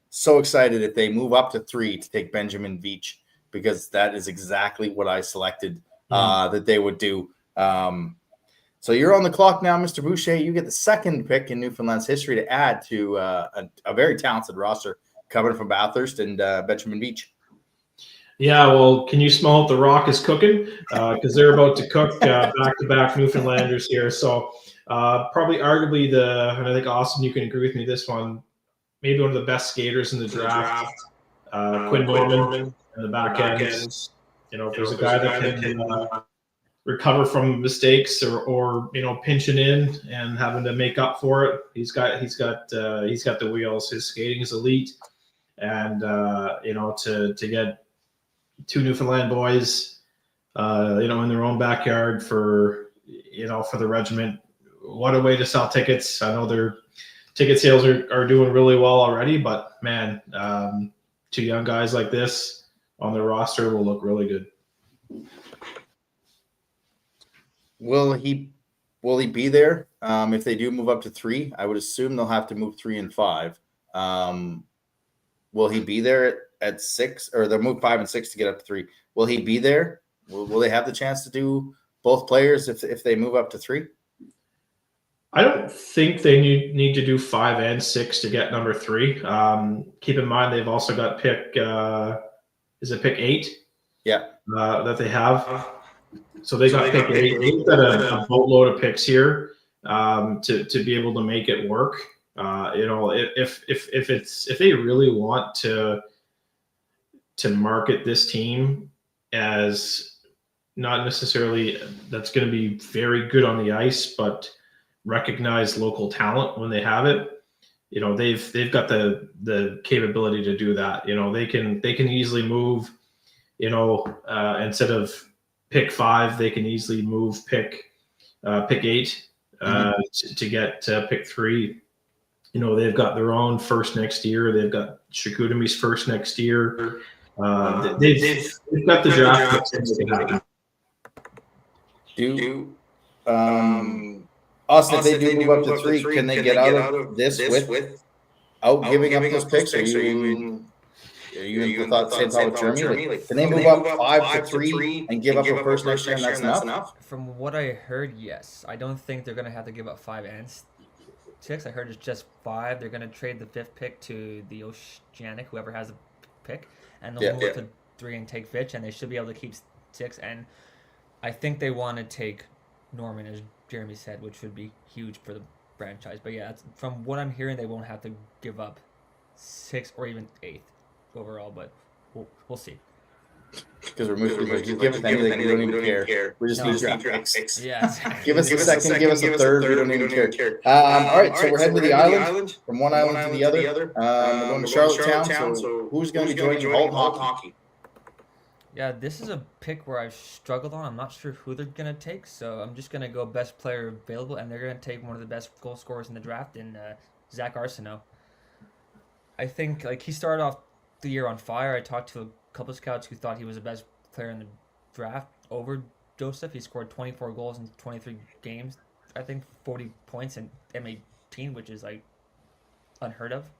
so excited if they move up to 3 to take Benjamin Vitch, because that is exactly what I selected that they would do. So you're on the clock now, Mr. Boucher. You get the second pick in Newfoundland's history to add to a very talented roster coming from Bathurst and Benjamin Vitch. Yeah, well, can you smell what the Rock is cooking? Because they're about to cook back-to-back Newfoundlanders here. So probably arguably and I think, Austin, you can agree with me this one, maybe one of the best skaters in the draft. Quinn Norman in the back end. If there's a guy that can recover from mistakes or pinching in and having to make up for it, he's got the wheels. His skating is elite, and to get 2 Newfoundland boys, in their own backyard for the regiment, what a way to sell tickets. I know their ticket sales are doing really well already, but man, 2 young guys like this on their roster will look really good. Will he be there if they do move up to 3? I would assume they'll have to move 3 and 5. Will he be there at 6, or they'll move 5 and 6 to get up to 3? Will he be there? Will they have the chance to do both players if they move up to 3? I don't think they need to do 5 and 6 to get number 3. Keep in mind they've also got pick. Is it pick 8? Yeah. That they have. So they got pick 8. They've got a boatload of picks here to be able to make it work. If they really want to market this team as not necessarily that's going to be very good on the ice, but recognize local talent when they have it. They've got the capability to do that. They can easily move. Instead of pick 5, they can easily move pick 8 to get pick 3. You know, they've got their own first next year. They've got Shikutami's first next year. They've got the draft. Austin, if they do move up to 3, can they get out of this without giving up those picks? Are you in the same thought with Jeremy? Like, can they move up 5 to 3 and give up a first next year, and that's enough? From what I heard, yes. I don't think they're going to have to give up 5 and 6. I heard it's just 5. They're going to trade the 5th pick to the Oceanic, whoever has a pick, and they'll move to 3 and take Fitch, and they should be able to keep 6. And I think they want to take Norman, as Jeremy said, which would be huge for the franchise. But yeah, from what I'm hearing, they won't have to give up 6th or even 8th overall, but we'll see. Because we're moving, give us anything, we don't even care. We just need draft picks. Yeah. Give us a second, give us a third, we don't even care. All right, so we're heading to the island, from one island to the other. We're going to Charlottetown, so who's going to be joining Alt Hockey? Yeah, this is a pick where I've struggled on. I'm not sure who they're going to take, so I'm just going to go best player available, and they're going to take one of the best goal scorers in the draft in Zach Arsenault. I think he started off the year on fire. I talked to a couple of scouts who thought he was the best player in the draft over Joseph. He scored 24 goals in 23 games. I think 40 points in M18, which is unheard of.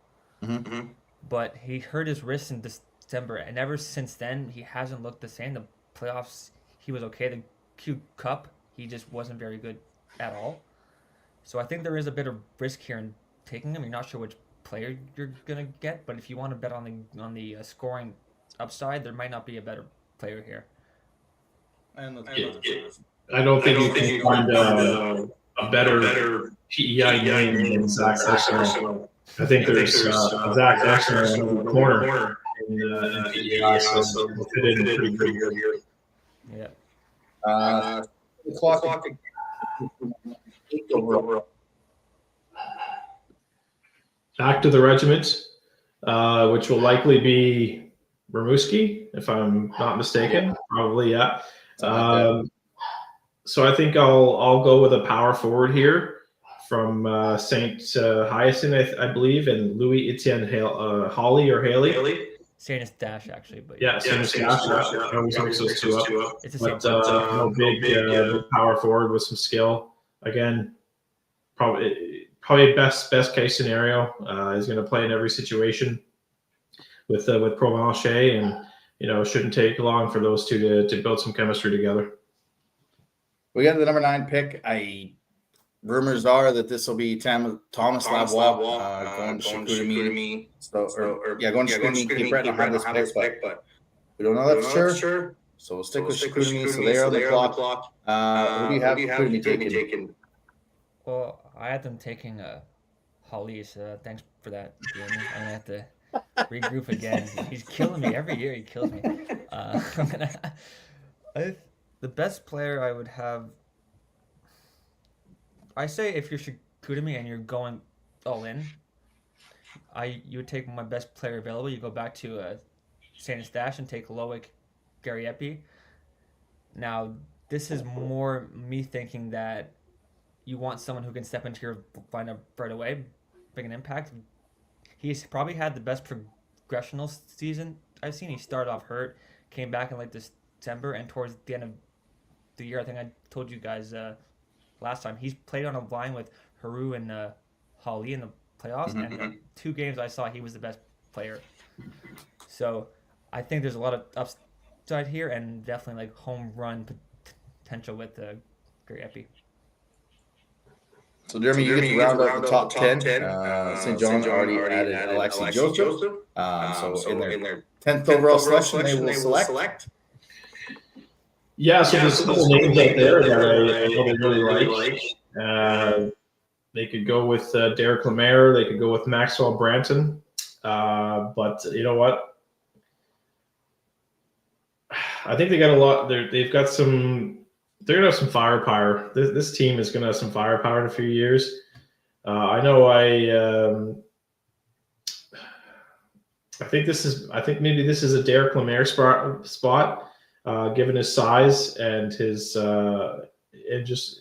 Mm-hmm. But he hurt his wrist in December, and ever since then, he hasn't looked the same. The playoffs, he was okay. The Q Cup, he just wasn't very good at all. So I think there is a bit of risk here in taking him. You're not sure which player you're gonna get, but if you want to bet on the scoring upside, there might not be a better player here. I don't think you can find a better PEI name than Zach Arsenault. I think there's Zach Arsenault in the corner in PEI, so we'll fit in pretty good here. Yeah. The clock. Back to the regiment, which will likely be Rimouski, if I'm not mistaken. Probably, yeah. So I think I'll go with a power forward here from Saint Hyacinthe, I believe, and Louis Etienne Haley. Saint Eustache, actually, but yeah, Saint Eustache. I always mix those two up. It's the same. Big power forward with some skill. Again, probably best case scenario. He's going to play in every situation with Provencher, and it shouldn't take long for those two to build some chemistry together. We got the number 9 pick. Rumors are that this will be Thomas Lavoie going to Chicoutimi. Going to Chicoutimi. Keep Brett on this pick, but we don't know that for sure. So we'll stick with Chicoutimi. So they're on the clock. Who do you have Chicoutimi taking? Well, I had them taking Holly, so thanks for that, Jeremy. I'm gonna have to regroup again. He's killing me every year. He kills me. The best player I would have. I say if you're Chicoutimi and you're going all in, you would take my best player available. You go back to Saint Eustache and take Loic Gariepi. Now, this is more me thinking that you want someone who can step into your lineup right away, make an impact. He's probably had the best progressional season I've seen. He started off hurt, came back in December, and towards the end of the year, I think I told you guys last time, he's played on a line with Haru and Holly in the playoffs, and the 2 games I saw, he was the best player. So I think there's a lot of upside here, and definitely home run potential with Gariepi. So, Jeremy, you get to round out the top 10. St. John's already added Alexi Joseph. So in their 10th overall selection, they will select. Yeah, so there's a couple names out there that I really like. They could go with Derek Lemaire. They could go with Maxwell Branton. But you know what? I think they got a lot. They've got some. They're gonna have some firepower. This team is gonna have some firepower in a few years. I know. I think maybe this is a Derek Lemaire spot, given his size and his and just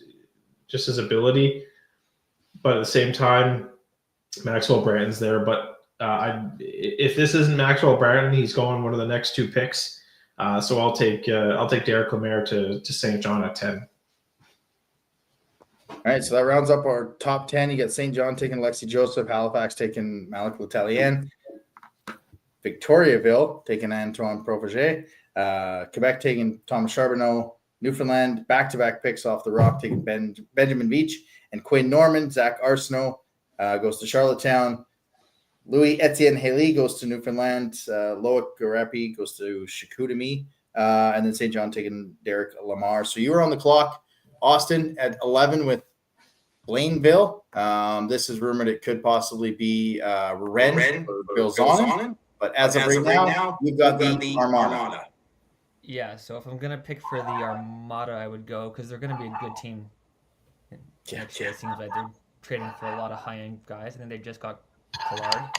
his ability. but at the same time, Maxwell Branton's there. But if this isn't Maxwell Branton, he's going one of the next 2 picks. So I'll take Derek Lemaire to St. John at 10. All right, so that rounds up our top 10. You got St. John taking Lexi Joseph, Halifax taking Malik Letellier, Victoriaville taking Antoine Propaget, Quebec taking Thomas Charbonneau, Newfoundland back-to-back picks off the rock taking Benjamin Beach, and Quinn Norman. Zach Arsenault goes to Charlottetown. Louis Etienne Haley goes to Newfoundland. Loic Garepi goes to Chicoutimi. And then St. John taking Derek Lamar. So you were on the clock, Austin, at 11 with Blainville. This is rumored it could possibly be Rennes or Bill Zonin. But as of right now, you've got the Armada. Yeah, so if I'm going to pick for the Armada, I would go because they're going to be a good team. Next year, it seems like they're trading for a lot of high-end guys. I think they just got Collard.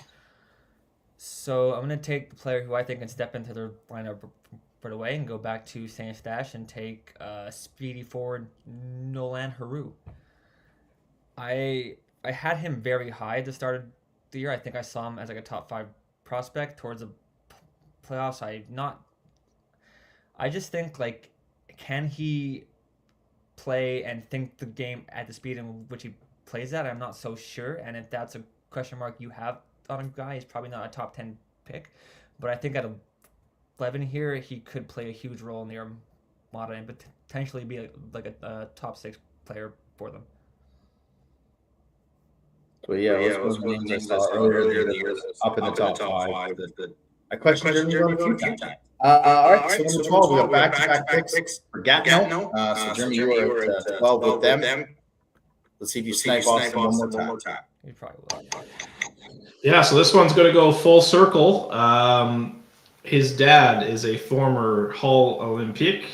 So I'm going to take the player who I think can step into their lineup right away and go back to St. Eustache and take speedy forward Nolan Heroux. I had him very high at the start of the year. I think I saw him as like a top 5 prospect towards the playoffs. I just think, like, can he play and think the game at the speed in which he plays at? I'm not so sure. And if that's a question mark you have on a guy, he's probably not a top 10 pick. But I think at 11 here, he could play a huge role in the Armada and potentially be a top 6 player for them. So those were the names I saw earlier in the year up in the top 5. I questioned Jeremy a few times. All right, so number 12, we got back-to-back picks for Gatineau. So Jeremy, you were at 12 with them. Let's see if you snipe Austin one more time. You probably will. Yeah, so this one's going to go full circle. His dad is a former Hull Olympic,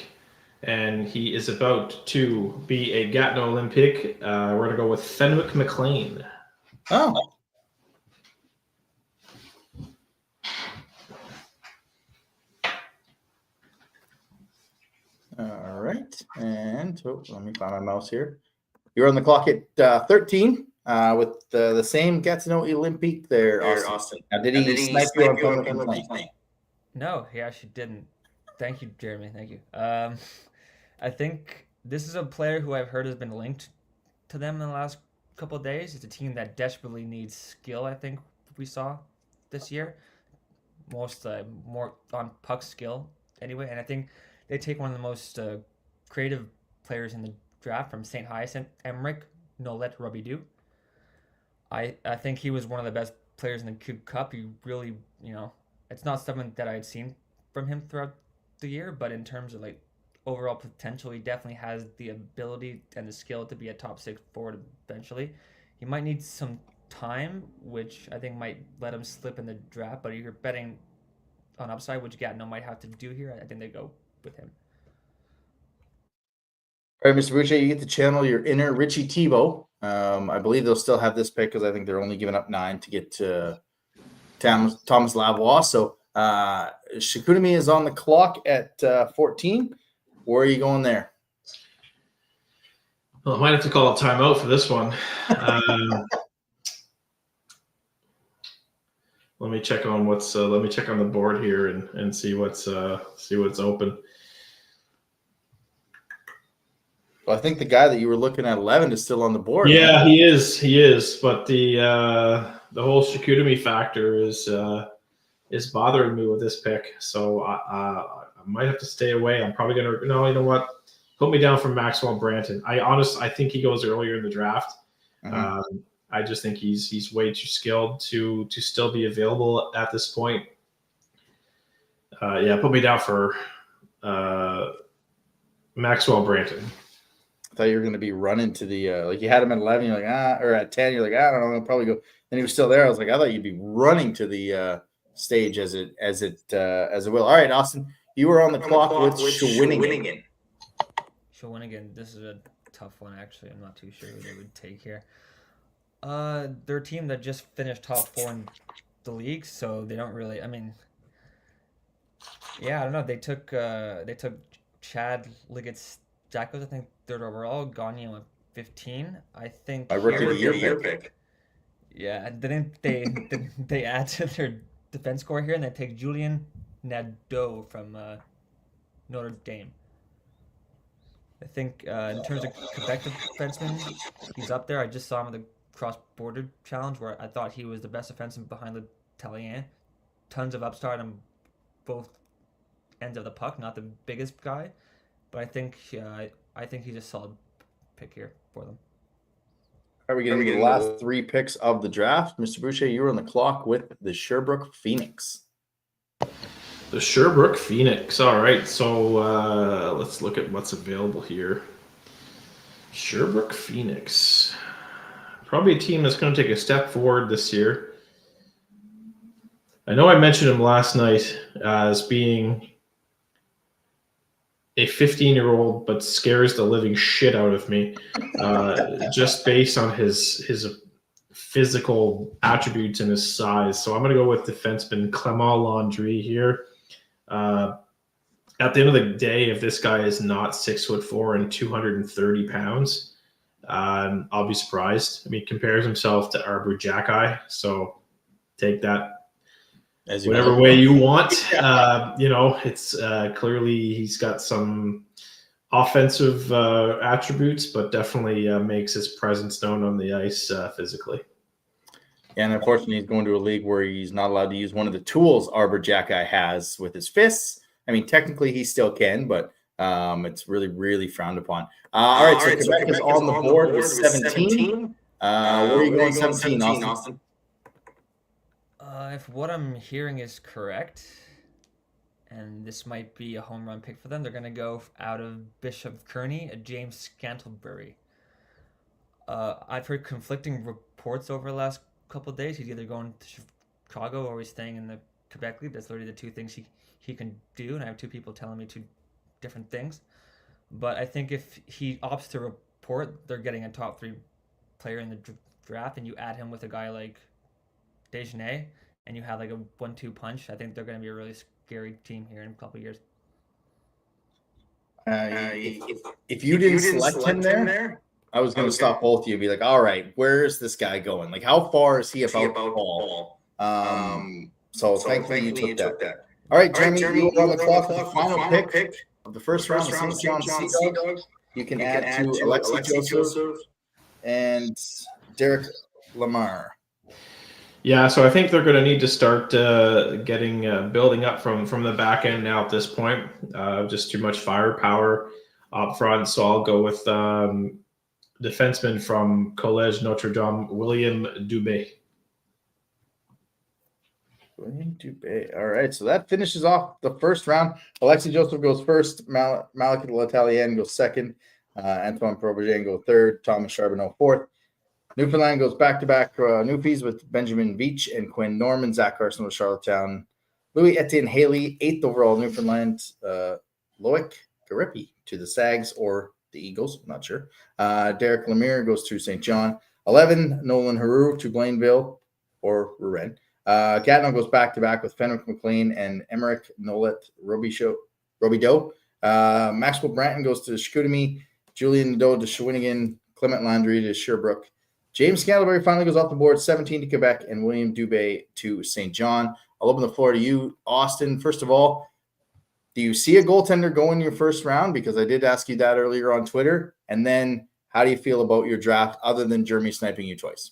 and he is about to be a Gatineau Olympic. We're going to go with Fenwick McLean. Oh. All right, and let me find my mouse here. You're on the clock at 13 with the same Gatineau Olympique there, Austin. Now, did he snipe you on Fenwick McLean? No, he actually didn't. Thank you, Jeremy. Thank you. I think this is a player who I've heard has been linked to them in the last couple of days. It's a team that desperately needs skill, I think we saw this year. More on puck skill anyway. And I think they take one of the most creative players in the draft from St. Hyacinthe, Emmerich Nolette Robidoux. I think he was one of the best players in the Cube Cup. He really, it's not something that I had seen from him throughout the year, but in terms of like overall potential, he definitely has the ability and the skill to be a top 6 forward eventually. He might need some time, which I think might let him slip in the draft, but if you're betting on upside, which Gatineau might have to do here, I think they go with him. All right, Mr. Boucher, you get to channel your inner Richie Tebow. I believe they'll still have this pick because I think they're only giving up 9 to get to Thomas Lavoie. So Chicoutimi is on the clock at 14. Where are you going there? Well, I might have to call a timeout for this one. Let me check on let me check on the board here and see what's open. Well, I think the guy that you were looking at 11 is still on the board. Yeah, he is. But the whole Chicoutimi factor is bothering me with this pick. So I might have to stay away. I'm probably gonna. No, you know what? Put me down for Maxwell Branton. I think he goes earlier in the draft. Mm-hmm. I just think he's way too skilled to still be available at this point. Put me down for Maxwell Branton. I thought you were going to be running to the like you had him at 11. You're like or at 10. You're like I don't know. I'll probably go. Then he was still there. I was like I thought you'd be running to the stage as it will. All right, Austin, you were on the clock with Shawinigan. Shawinigan. This is a tough one actually. I'm not too sure who they would take here. They're a team that just finished top 4 in the league, so they don't really. I mean, yeah, I don't know. They took Chad Liggett-Jackos, I think, 3rd overall. Gagnon 15. I think My rookie of the year pick. Yeah, didn't they add to their defense core here, and they take Julian Nadeau from Notre Dame. I think in terms of Quebec defenseman, he's up there. I just saw him in the cross-border challenge where I thought he was the best defenseman behind the Italien. Tons of upstart on both ends of the puck. Not the biggest guy, but I think he's a solid pick here for them. Are we getting the last 3 picks of the draft? Mr. Boucher, you were on the clock with the Sherbrooke Phoenix. The Sherbrooke Phoenix. All right, so let's look at what's available here. Sherbrooke Phoenix. Probably a team that's going to take a step forward this year. I know I mentioned him last night as being a 15-year-old, but scares the living shit out of me, just based on his physical attributes and his size. So I'm going to go with defenseman Clément Landry here. At the end of the day, if this guy is not 6'4" and 230 pounds, I'll be surprised. I mean, he compares himself to Arbor Jackeye, so take that whatever way you want. It's clearly he's got some offensive attributes, but definitely makes his presence known on the ice physically. And unfortunately, he's going to a league where he's not allowed to use one of the tools Arbor Jackeye has with his fists. I mean, technically he still can, but it's really, really frowned upon. All right, so Quebec is on the board with 17. Where are you going 17, Austin? If what I'm hearing is correct, and this might be a home run pick for them, they're going to go out of Bishop Kearney, James Scantlebury. I've heard conflicting reports over the last couple of days. He's either going to Chicago or he's staying in the Quebec League. That's literally the two things he can do, and I have 2 people telling me 2 different things. But I think if he opts to report, they're getting a top 3 player in the draft, and you add him with a guy like Desjardins, and you have like a 1-2 punch. I think they're going to be a really scary team here in a couple of years. If you didn't select him there, I was going to stop both of you and be like, all right, where is this guy going? Like, how far is he about the ball? So thankfully you took that. All right, Jeremy, you are on the clock with the final pick of the first round of St. John Sea Dogs. You can add to Alexi Joseph and Derek Lamar. Yeah, so I think they're going to need to start building up from the back end now at this point. Just too much firepower up front. So I'll go with defenseman from Collège Notre Dame, William Dubé. William Dubé. All right, so that finishes off the first round. Alexi Joseph goes first. Malak L'Italien goes second. Antoine Probagin goes third. Thomas Charbonneau fourth. Newfoundland goes back-to-back Newfies with Benjamin Veach and Quinn Norman. Zach Carson with Charlottetown. Louis Etienne Haley, 8th overall Newfoundland. Loic Garippi to the Sags or the Eagles, I'm not sure. Derek Lemire goes to St. John. 11, Nolan Haru to Blainville or Rouen. Gatineau goes back-to-back with Fenwick McLean and Emmerich Nolet Robidoux. Maxwell Branton goes to Chicoutimi. Julian Nadeau to Shawinigan. Clement Landry to Sherbrooke. James Scantlebury finally goes off the board, 17 to Quebec, and William Dubé to St. John. I'll open the floor to you, Austin. First of all, do you see a goaltender go in your first round? Because I did ask you that earlier on Twitter. And then how do you feel about your draft other than Jeremy sniping you twice?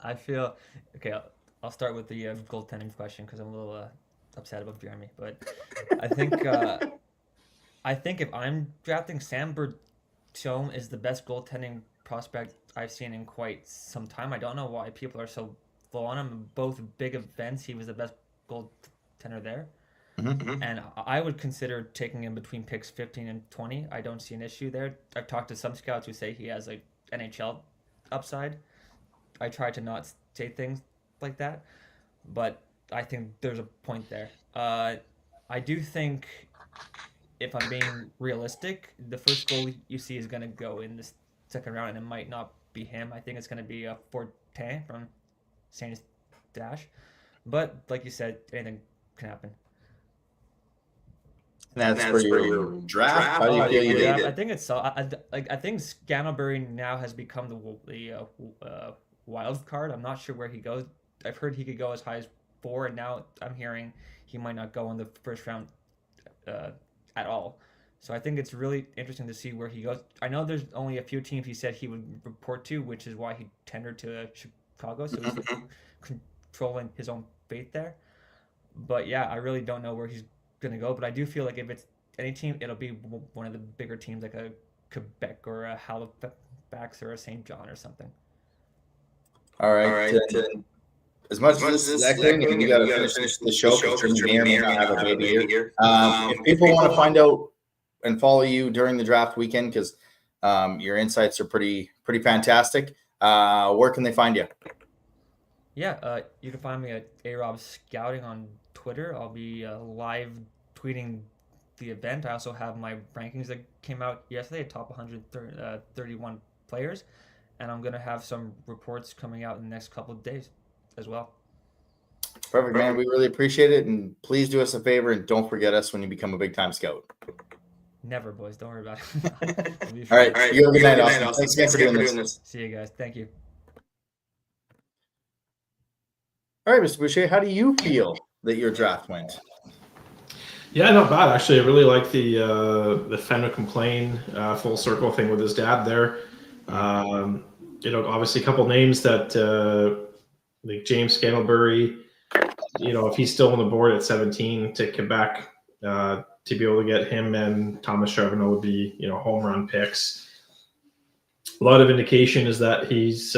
I feel – okay, I'll start with the goaltending question because I'm a little upset about Jeremy. But I think if I'm drafting, Sam Bertillon is the best goaltending prospect I've seen in quite some time. I don't know why people are so low on him. Both big events, he was the best goaltender there. Mm-hmm. And I would consider taking him between picks 15 and 20. I don't see an issue there. I've talked to some scouts who say he has like NHL upside. I try to not say things like that, but I think there's a point there. I do think, if I'm being realistic, the first goal you see is going to go in the second round, and it might not be him. I think it's going to be a Fortin from Saint Dash. But like you said, anything can happen. And that's for your draft. How do you feel you did? I think it's so. I think Scantlebury now has become the wild card. I'm not sure where he goes. I've heard he could go as high as 4, and now I'm hearing he might not go in the first round at all. So I think it's really interesting to see where he goes. I know there's only a few teams he said he would report to, which is why he tendered to Chicago. So he's controlling his own fate there. But yeah, I really don't know where he's going to go. But I do feel like if it's any team, it'll be one of the bigger teams like a Quebec or a Halifax or a St. John or something. All right. As much as this is echoing, and you got to finish the show because we may or may not have a baby here. If people want to find out and follow you during the draft weekend, because your insights are pretty fantastic, where can they find you? Yeah, you can find me at ARob Scouting on Twitter. I'll be live tweeting the event. I also have my rankings that came out yesterday, top 131 players, and I'm going to have some reports coming out in the next couple of days as well. Perfect, man. We really appreciate it, and please do us a favor and don't forget us when you become a big-time scout. Never, boys. Don't worry about it. All right. You have a good night, Austin. Thanks again for doing this. See you guys. Thank you. All right, Mr. Boucher, how do you feel that your draft went? Yeah, not bad actually. I really like the Fenwick McLean full circle thing with his dad there. Obviously a couple names that like James Scantlebury, if he's still on the board at 17 to Quebec, to be able to get him and Thomas Charbonneau would be, home run picks. A lot of indication is that he's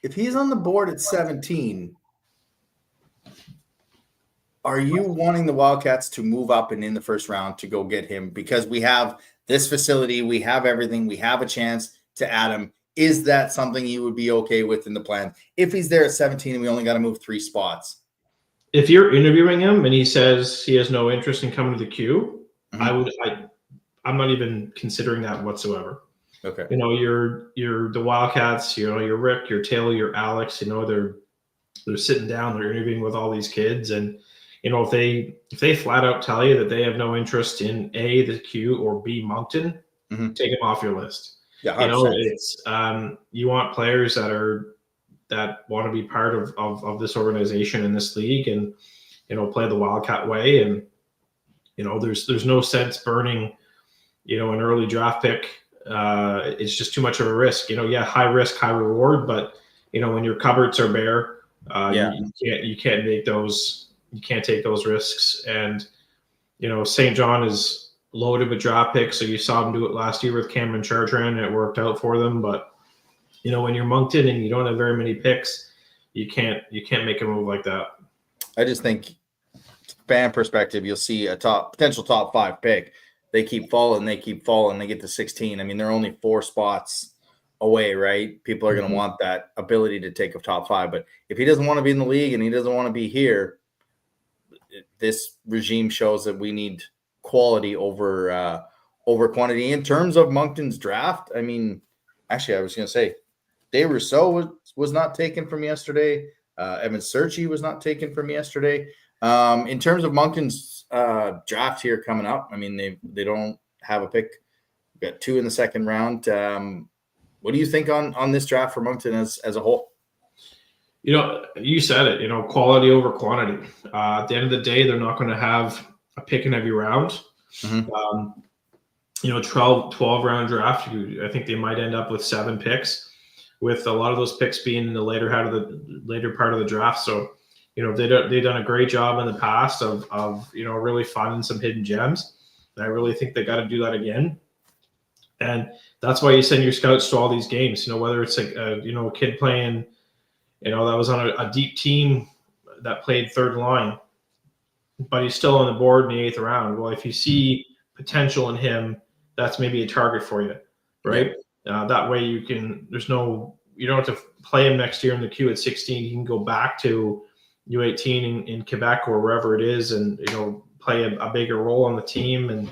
if he's on the board at 17, are you wanting the Wildcats to move up and in the first round to go get him? Because we have this facility, we have everything, we have a chance to add him. Is that something you would be okay with in the plan? If he's there at 17 and we only got to move 3 spots. If you're interviewing him and he says he has no interest in coming to the Q, I'm not even considering that whatsoever. Okay. You're the Wildcats, you're Rick, you're Taylor, you're Alex, they're sitting down, they're interviewing with all these kids. And, if they flat out tell you that they have no interest in A, the Q, or B, Moncton, take them off your list. Yeah. 100%. It's you want players that want to be part of this organization in this league and, play the Wildcat way. And, there's no sense burning, an early draft pick. It's just too much of a risk, high risk, high reward, but when your cupboards are bare, you can't make those, you can't take those risks. And, St. John is loaded with draft picks. So you saw them do it last year with Cameron Chartrand and it worked out for them. But, when you're Moncton and you don't have very many picks, you can't make a move like that. I just think fan perspective, you'll see a potential top 5 pick. They keep falling, they get to 16. I mean, they're only 4 spots away, right? People are going to want that ability to take a top 5. But if he doesn't want to be in the league and he doesn't want to be here, this regime shows that we need quality over quantity. In terms of Moncton's draft, I mean, actually, I was going to say, Day Rousseau was not taken from yesterday. Evan Searchy was not taken from yesterday. In terms of Moncton's draft here coming up, I mean, they don't have a pick. We've got 2 in the second round. What do you think on this draft for Moncton as a whole? You said it, quality over quantity. At the end of the day, they're not going to have a pick in every round. 12 round draft, I think they might end up with 7 picks, with a lot of those picks being in the later part of the draft. So, they've done a great job in the past of really finding some hidden gems. And I really think they got to do that again. And that's why you send your scouts to all these games, whether it's like, a kid playing, that was on a deep team that played third line, but he's still on the board in the 8th round. Well, if you see potential in him, that's maybe a target for you, right? That way you don't have to play him next year in the Q at 16. You can go back to U18 in Quebec or wherever it is and, play a bigger role on the team. And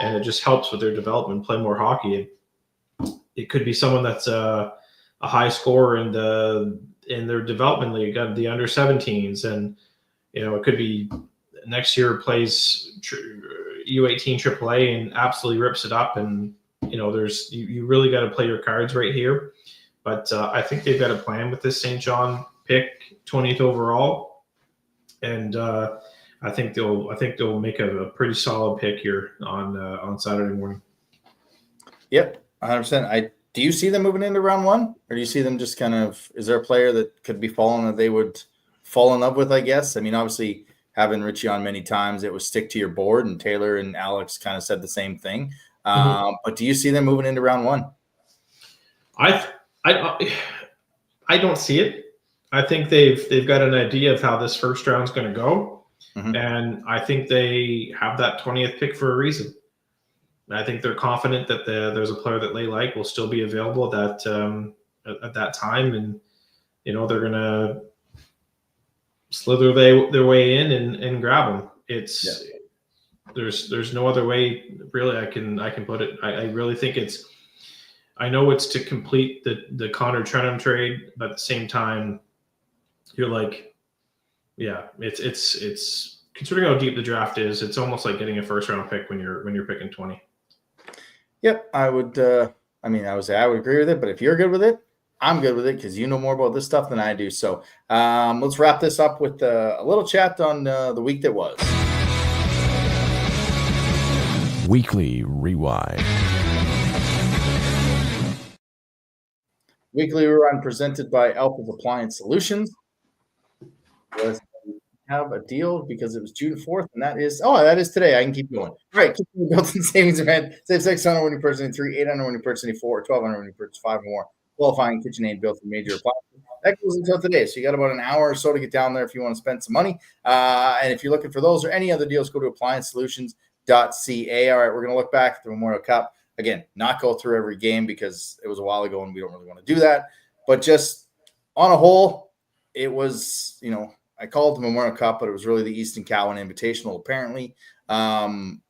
it just helps with their development, play more hockey. It could be someone that's a high scorer in their development league, got the under 17s. And, it could be next year plays U18 AAA and absolutely rips it up. And, you really got to play your cards right here. But I think they've got a plan with this St. John pick, 20th overall. And I think they'll make a pretty solid pick here on Saturday morning. Yep, 100%. Do you see them moving into round one, or do you see them just kind of? Is there a player that could be falling that they would fall in love with? I guess. I mean, obviously, having Richie on many times, it was stick to your board, and Taylor and Alex kind of said the same thing. But do you see them moving into round one? I don't see it. I think they've got an idea of how this first round's going to go, and I think they have that 20th pick for a reason. I think they're confident that there's a player that they like will still be available at that time, and they're going to slither their way in and grab them. There's no other way really I can put it. I really think I know it's to complete the Connor Trenum trade, but at the same time, you're like, yeah, it's considering how deep the draft is, it's almost like getting a first round pick when you're picking 20. Yep, I would. I would agree with it. But if you're good with it, I'm good with it because you know more about this stuff than I do. So let's wrap this up with a little chat on the week that was. Weekly Rewind. Weekly Rewind presented by Alphas Appliance Solutions. Let's have a deal because it was June 4th, and that is today. I can keep going. All right, built-in savings event. Save $600 when you purchase any 3, $800 when you purchase any 4, or $1,200 when you purchase 5 or more. Qualifying KitchenAid built-in major appliances. That goes until today, so you got about an hour or so to get down there if you want to spend some money. And if you're looking for those or any other deals, go to appliancesolutions.ca. All right, we're going to look back at the Memorial Cup. Again, not go through every game because it was a while ago and we don't really want to do that. But just on a whole, it was, I called it the Memorial Cup, but it was really the Easton Cowan Invitational, apparently. Moncton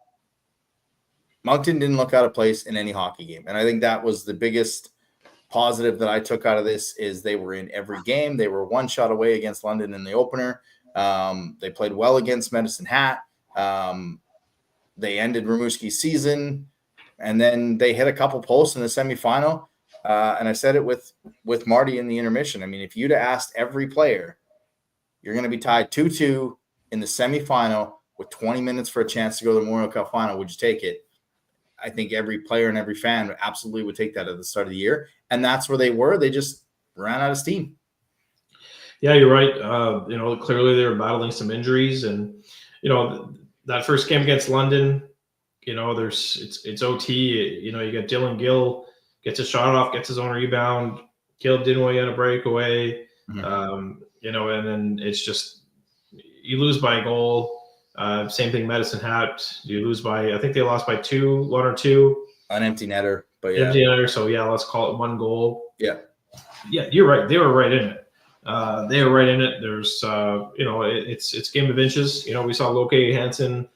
didn't look out of place in any hockey game. And I think that was the biggest positive that I took out of this is they were in every game. They were one shot away against London in the opener. They played well against Medicine Hat. They ended Rimouski's season. And then they hit a couple posts in the semifinal. And I said it with Marty in the intermission. I mean, if you'd have asked every player, you're going to be tied 2-2 in the semifinal with 20 minutes for a chance to go to the Memorial Cup final, would you take it? I think every player and every fan absolutely would take that at the start of the year. And that's where they were. They just ran out of steam. Yeah, you're right. Clearly they were battling some injuries. And, that first game against London, it's OT. You got Dylan Gill gets a shot off, gets his own rebound. Gill Dinwiddie on a breakaway. And then it's just you lose by a goal. Same thing, Medicine Hat. You lose by, I think they lost by 1 or 2. An empty netter, but yeah. Empty netter, so yeah, let's call it 1 goal. Yeah. Yeah, you're right. They were right in it. There's, it's game of inches. We saw Loke Hansen,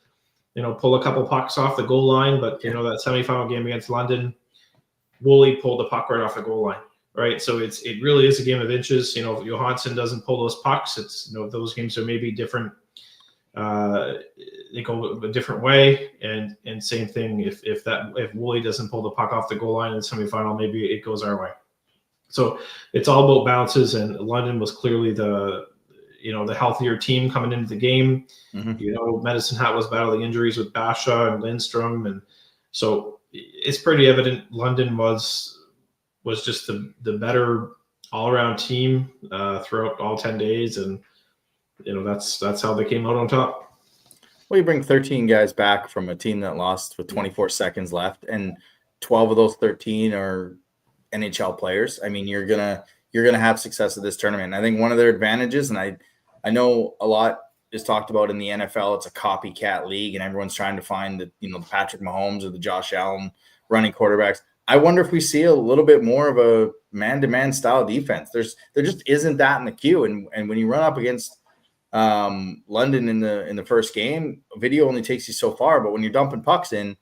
pull a couple pucks off the goal line, but, that semifinal game against London, Woolley pulled the puck right off the goal line. Right. So it really is a game of inches. If Johansson doesn't pull those pucks, it's, those games are maybe different. They go a different way. And same thing. If Woolley doesn't pull the puck off the goal line in the semifinal, maybe it goes our way. So it's all about bounces, and London was clearly the healthier team coming into the game. Medicine Hat was battling injuries with Basha and Lindstrom. And so it's pretty evident London was just the better all-around team throughout all 10 days. And, that's how they came out on top. Well, you bring 13 guys back from a team that lost with 24 seconds left, and 12 of those 13 are NHL players. I mean, you're gonna have success at this tournament. And I think one of their advantages, and I know a lot is talked about in the NFL, it's a copycat league, and everyone's trying to find the Patrick Mahomes or the Josh Allen running quarterbacks. I wonder if we see a little bit more of a man-to-man style defense. There just isn't that in the queue. And when you run up against London in the first game, video only takes you so far. But when you're dumping pucks in,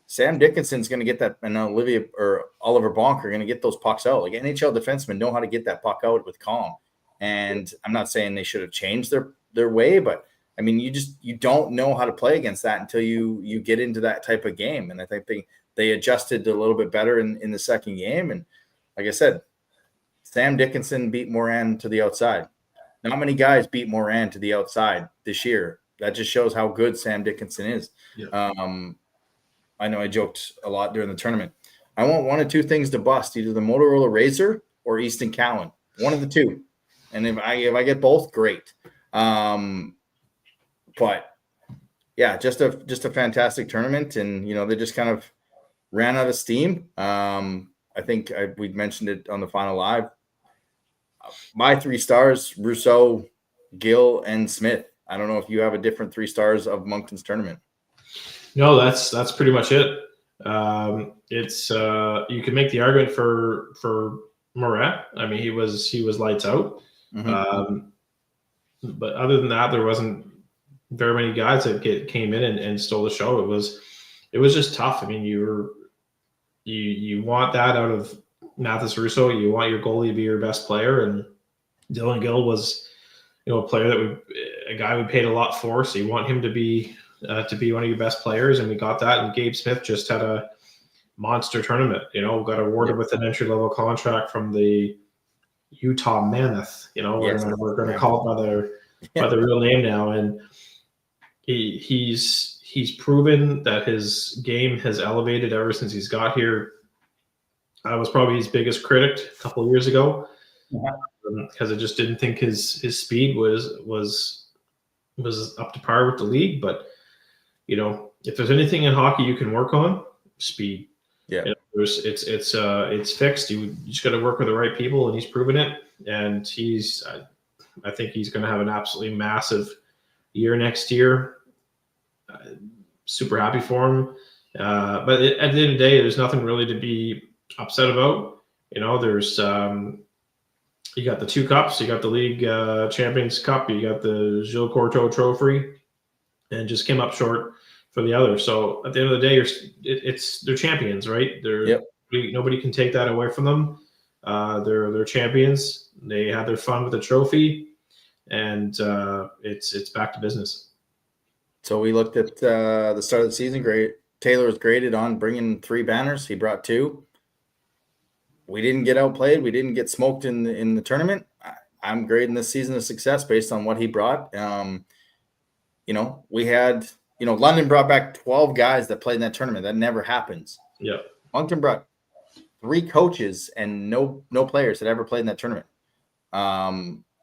Sam Dickinson's going to get that, and Olivia or Oliver Bonk are going to get those pucks out. Like NHL defensemen know how to get that puck out with calm. And I'm not saying they should have changed their way, but I mean, you don't know how to play against that until you get into that type of game. And I think they adjusted a little bit better in the second game. And like I said, Sam Dickinson beat Moran to the outside. Not many guys beat Moran to the outside this year. That just shows how good Sam Dickinson is. Yeah. I know I joked a lot during the tournament. I want one of two things to bust, either the Motorola Razor or Easton Cowan. One of the two. And if I get both, great. But yeah, just a fantastic tournament, and they just kind of ran out of steam. I think we mentioned it on the final live. My 3 stars: Rousseau, Gill, and Smith. I don't know if you have a different 3 stars of Moncton's tournament. No, that's pretty much it. It's you can make the argument for Moret. I mean, he was lights out. Mm-hmm. But other than that, there wasn't very many guys that came in and stole the show. It was just tough. I mean, you want that out of Mathis Russo. You want your goalie to be your best player, and Dylan Gill was, a player a guy we paid a lot for. So you want him to be one of your best players, and we got that. And Gabe Smith just had a monster tournament. Got awarded with an entry level contract from the Utah Mammoth. We're going to call it by the real name now, and he's proven that his game has elevated ever since he's got here. I was probably his biggest critic a couple of years ago because I just didn't think his speed was up to par with the league. But if there's anything in hockey you can work on, speed. Yeah, it's fixed. You just got to work with the right people, and he's proven it. And I think he's going to have an absolutely massive year next year. Super happy for him. But at the end of the day, there's nothing really to be upset about. There's you got the 2 cups, you got the League Champions Cup, you got the Gilles Courteau Trophy, and just came up short for the other. So at the end of the day, they're champions, right? Nobody can take that away from them. They're champions. They had their fun with the trophy, and it's back to business. So we looked at the start of the season. Taylor was graded on bringing 3 banners. He brought 2. We didn't get outplayed. We didn't get smoked in the tournament. I'm grading this season a success based on what he brought. We had, London brought back 12 guys that played in that tournament. That never happens. Yeah. Moncton brought 3 coaches and no players that ever played in that tournament.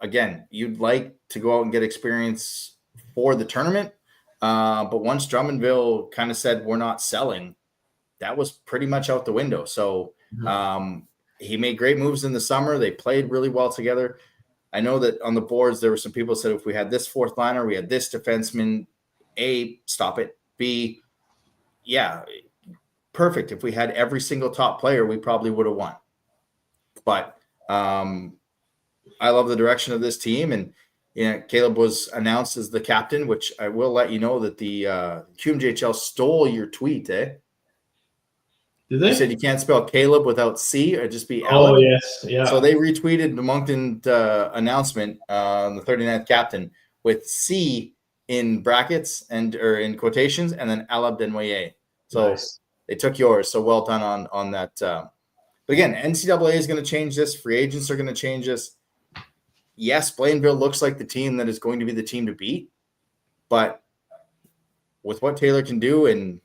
Again, you'd like to go out and get experience for the tournament. But once Drummondville kind of said, we're not selling, that was pretty much out the window. So he made great moves in the summer. They played really well together. I know that on the boards, there were some people said, if we had this 4th liner, we had this defenseman, A, stop it. B, yeah, perfect. If we had every single top player, we probably would have won. But I love the direction of this team. And Caleb was announced as the captain, which I will let you know that the QMJHL stole your tweet, eh? Did they? You said you can't spell Caleb without C, or just be Alan. Oh, yes. Yeah. So they retweeted the Moncton announcement, the 39th captain, with C in brackets or in quotations, and then Alab Denwaye. So nice. They took yours. So well done on that. But again, NCAA is going to change this. Free agents are going to change this. Yes, Blainville looks like the team that is going to be the team to beat. But with what Taylor can do and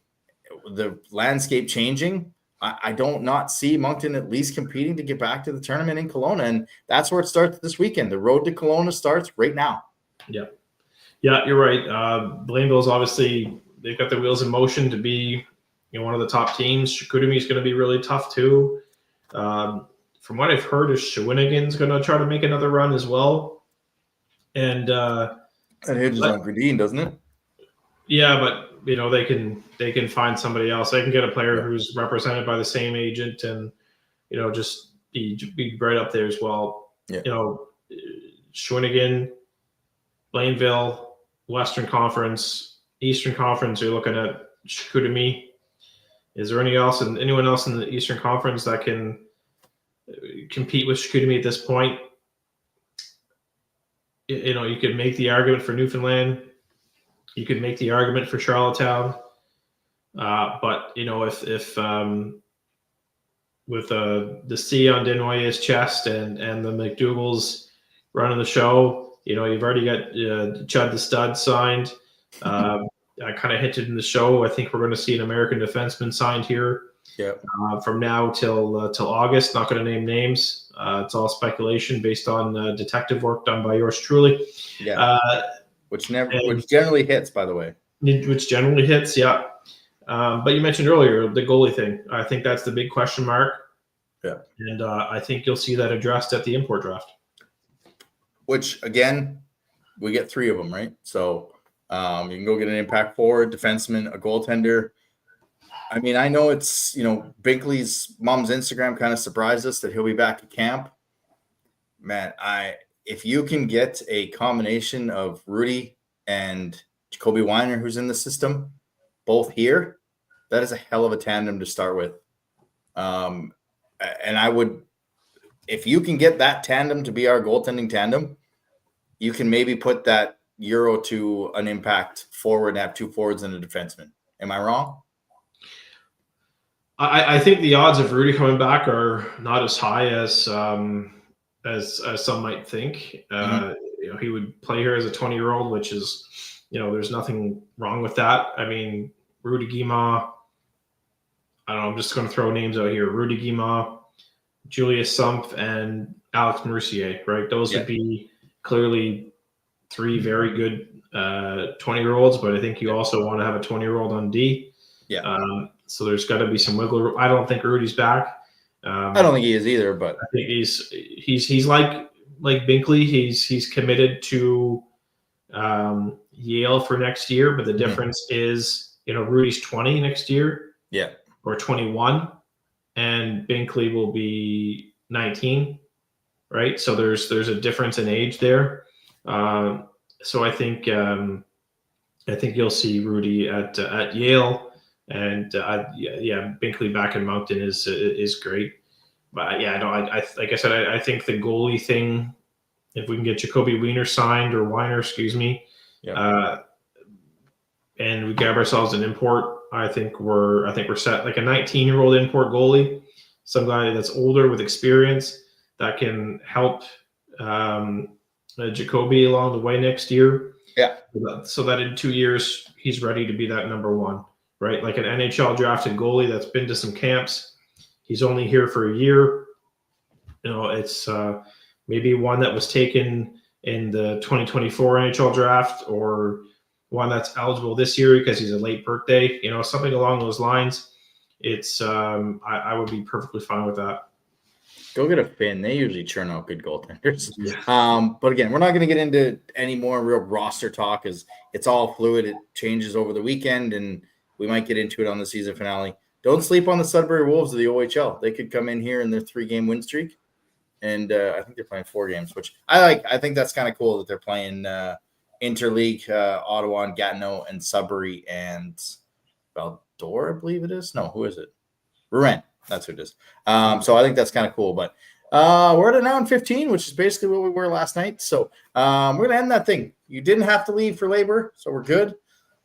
the landscape changing, I don't not see Moncton at least competing to get back to the tournament in Kelowna. And that's where it starts this weekend. The road to Kelowna starts right now. Yeah. Yeah, you're right. Blainville's obviously, they've got their wheels in motion to be one of the top teams. Chicoutimi is going to be really tough too. From what I've heard, is Shawinigan's going to try to make another run as well. And that hinges on Gradine, doesn't it? Yeah, but they can find somebody else. They can get a player who's represented by the same agent, and just be right up there as well. Yeah. Shawinigan, Blainville, Western Conference, Eastern Conference. You're looking at Chicoutimi. Is there anyone else in the Eastern Conference that can compete with Chicoutimi at this point? You could make the argument for Newfoundland. you could make the argument for Charlottetown. But if with the C on Denoyer's chest and the McDougal's running the show, you've already got Chud the Stud signed. I kind of hinted in the show. I think we're going to see an American defenseman signed here. Yep. From now till August. Not going to name names. It's all speculation based on detective work done by yours truly. Yeah. Which generally hits, by the way. Which generally hits, yeah. But you mentioned earlier the goalie thing. I think that's the big question mark. Yeah. And I think you'll see that addressed at the import draft. Which, again, we get 3 of them, right? So you can go get an impact forward, defenseman, a goaltender. I mean, I know it's, Binkley's mom's Instagram kind of surprised us that he'll be back at camp. Man, if you can get a combination of Rudy and Jacoby Weiner, who's in the system, both here, that is a hell of a tandem to start with. And I would, if you can get that tandem to be our goaltending tandem, you can maybe put that Euro to an impact forward and have 2 forwards and a defenseman. Am I wrong? I think the odds of Rudy coming back are not as high as some might think. He would play here as a 20-year-old, which is, there's nothing wrong with that. I mean, Rudy Guimard, I don't know, I'm just going to throw names out here. Rudy Guimard, Julius Sumpf, and Alex Mercier, right? Those would be clearly 3 very good 20-year-olds, but I think you also want to have a 20-year-old on D. Yeah. So there's got to be some wiggle room. I don't think Rudy's back. I don't think he is either, but I think he's like Binkley. He's committed to Yale for next year, but the difference is, Rudy's 20 next year. Yeah. Or 21, and Binkley will be 19, right? So there's a difference in age there. So I think you'll see Rudy at Yale. And Binkley back in Moncton is great, but like I said, I think the goalie thing, if we can get Jacoby Weiner signed or Weiner, excuse me, and we grab ourselves an import, I think we're set. Like a 19-year-old import goalie, some guy that's older with experience that can help Jacoby along the way next year. Yeah, so that in 2 years he's ready to be that number 1. Right, like an NHL drafted goalie that's been to some camps. He's only here for a year. It's maybe one that was taken in the 2024 NHL draft, or one that's eligible this year because he's a late birthday. Something along those lines. It's I would be perfectly fine with that. Go get a Finn. They usually churn out good goaltenders. Yeah. But again, we're not going to get into any more real roster talk, as it's all fluid. It changes over the weekend, and we might get into it on the season finale. Don't sleep on the Sudbury Wolves of the OHL. They could come in here in their 3-game win streak. And I think they're playing 4 games, which I like. I think that's kind of cool that they're playing interleague, Ottawa and Gatineau and Sudbury and Val-d'Or, I believe it is. No, who is it? Rouen. That's who it is. So I think that's kind of cool. But we're at an hour and 15, which is basically what we were last night. So we're going to end that thing. You didn't have to leave for labor, so we're good.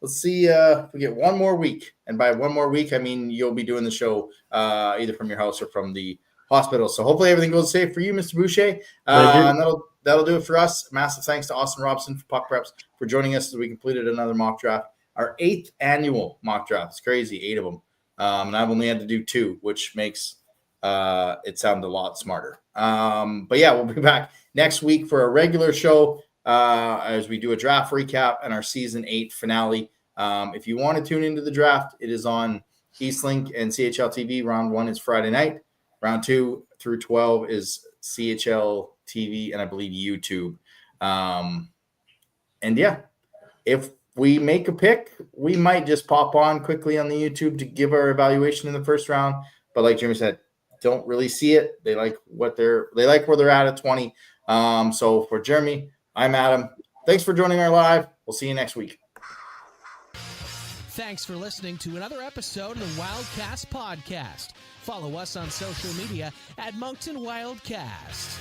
Let's see if we get one more week. And by one more week, I mean you'll be doing the show either from your house or from the hospital. So hopefully everything goes safe for you, Mr. Boucher. And that'll do it for us. Massive thanks to Austin Robson for Puck Preps for joining us as we completed another mock draft. Our 8th annual mock draft. It's crazy, 8 of them. And I've only had to do 2, which makes it sound a lot smarter. But yeah, we'll be back next week for a regular show as we do a draft recap and our season 8 finale. If you want to tune into the draft, it is on Eastlink and CHL TV. Round 1 is Friday night. Round 2 through 12 is CHL TV and I believe YouTube. And yeah, if we make a pick, we might just pop on quickly on the YouTube to give our evaluation in the first round. But like Jimmy said, don't really see it. They like where they're at 20. So for Jeremy, I'm Adam. Thanks for joining our live. We'll see you next week. Thanks for listening to another episode of the Wildcast podcast. Follow us on social media at Moncton Wildcast.